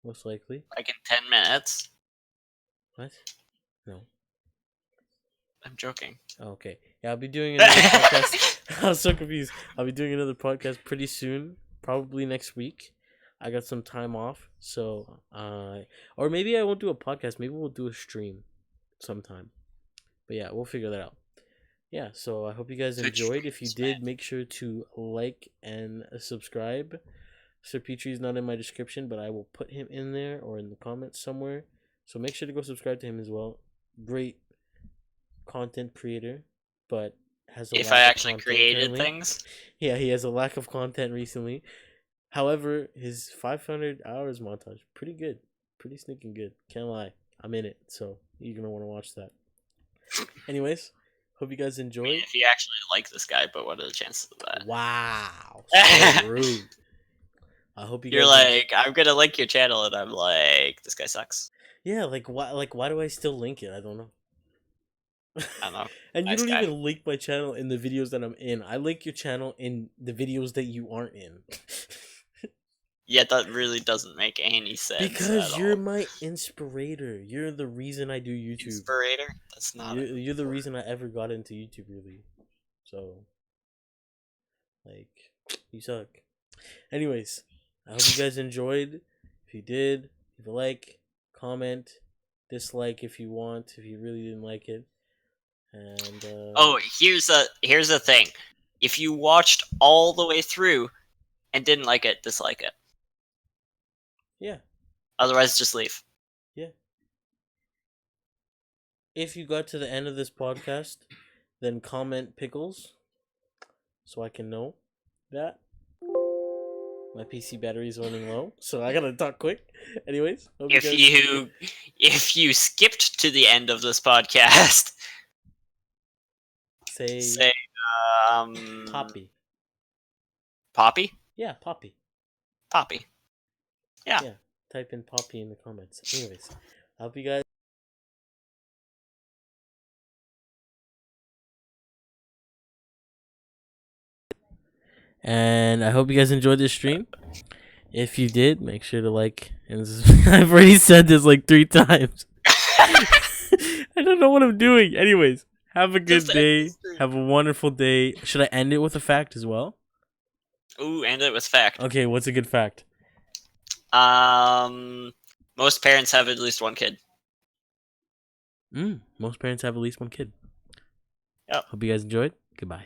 most likely. Like in 10 minutes. What? No. I'm joking. Okay. Yeah, I'll be doing another podcast. I was so confused. I'll be doing another podcast pretty soon, probably next week. I got some time off, so or maybe I won't do a podcast. Maybe we'll do a stream sometime. But yeah, we'll figure that out. Yeah, so I hope you guys Good enjoyed. If you streams, did, make sure to like and subscribe Sir Petrie's not in my description, but I will put him in there or in the comments somewhere. So make sure to go subscribe to him as well. Great content creator, but has a If lack I of actually content created currently. things. Yeah, he has a lack of content recently. However, his 500 hours montage, pretty good. Pretty sneaking good. Can't lie. I'm in it, so you're going to want to watch that. Anyways, hope you guys I mean, enjoyed. if you actually like this guy, but what are the chances of that? Wow. So rude. I hope you You're guys like, I'm gonna like your channel, and I'm like, this guy sucks. Yeah, why do I still link it? I don't know. I don't know. And you Nice don't guy. even link my channel in the videos that I'm in. I link your channel in the videos that you aren't in. Yeah, that really doesn't make any sense. Because at you're all. my inspirator. You're the reason I do YouTube. Inspirator? That's not. You're the reason I ever got into YouTube, really. So, like, you suck. Anyways, I hope you guys enjoyed. If you did, leave a like, comment, dislike if you want, if you really didn't like it. And Oh, here's the thing. If you watched all the way through and didn't like it, dislike it. yeah, Otherwise, just leave. yeah. If you got to the end of this podcast, then comment pickles so I can know that. My PC battery is running low, so I gotta talk quick. Anyways, hope If guys... you skipped to the end of this podcast, say Poppy. Poppy? Yeah, Poppy. Poppy. Yeah. Yeah, type in Poppy in the comments. Anyways, I hope you guys... And I hope you guys enjoyed this stream. If you did, make sure to like and I've already said this like 3 times. I don't know what I'm doing. Anyways, have a good Just end the day. stream. Have a wonderful day. Should I end it with a fact as well? Ooh, end it with fact. Okay, what's a good fact? Most parents have at least one kid. Most parents have at least one kid. Yep. Hope you guys enjoyed. Goodbye.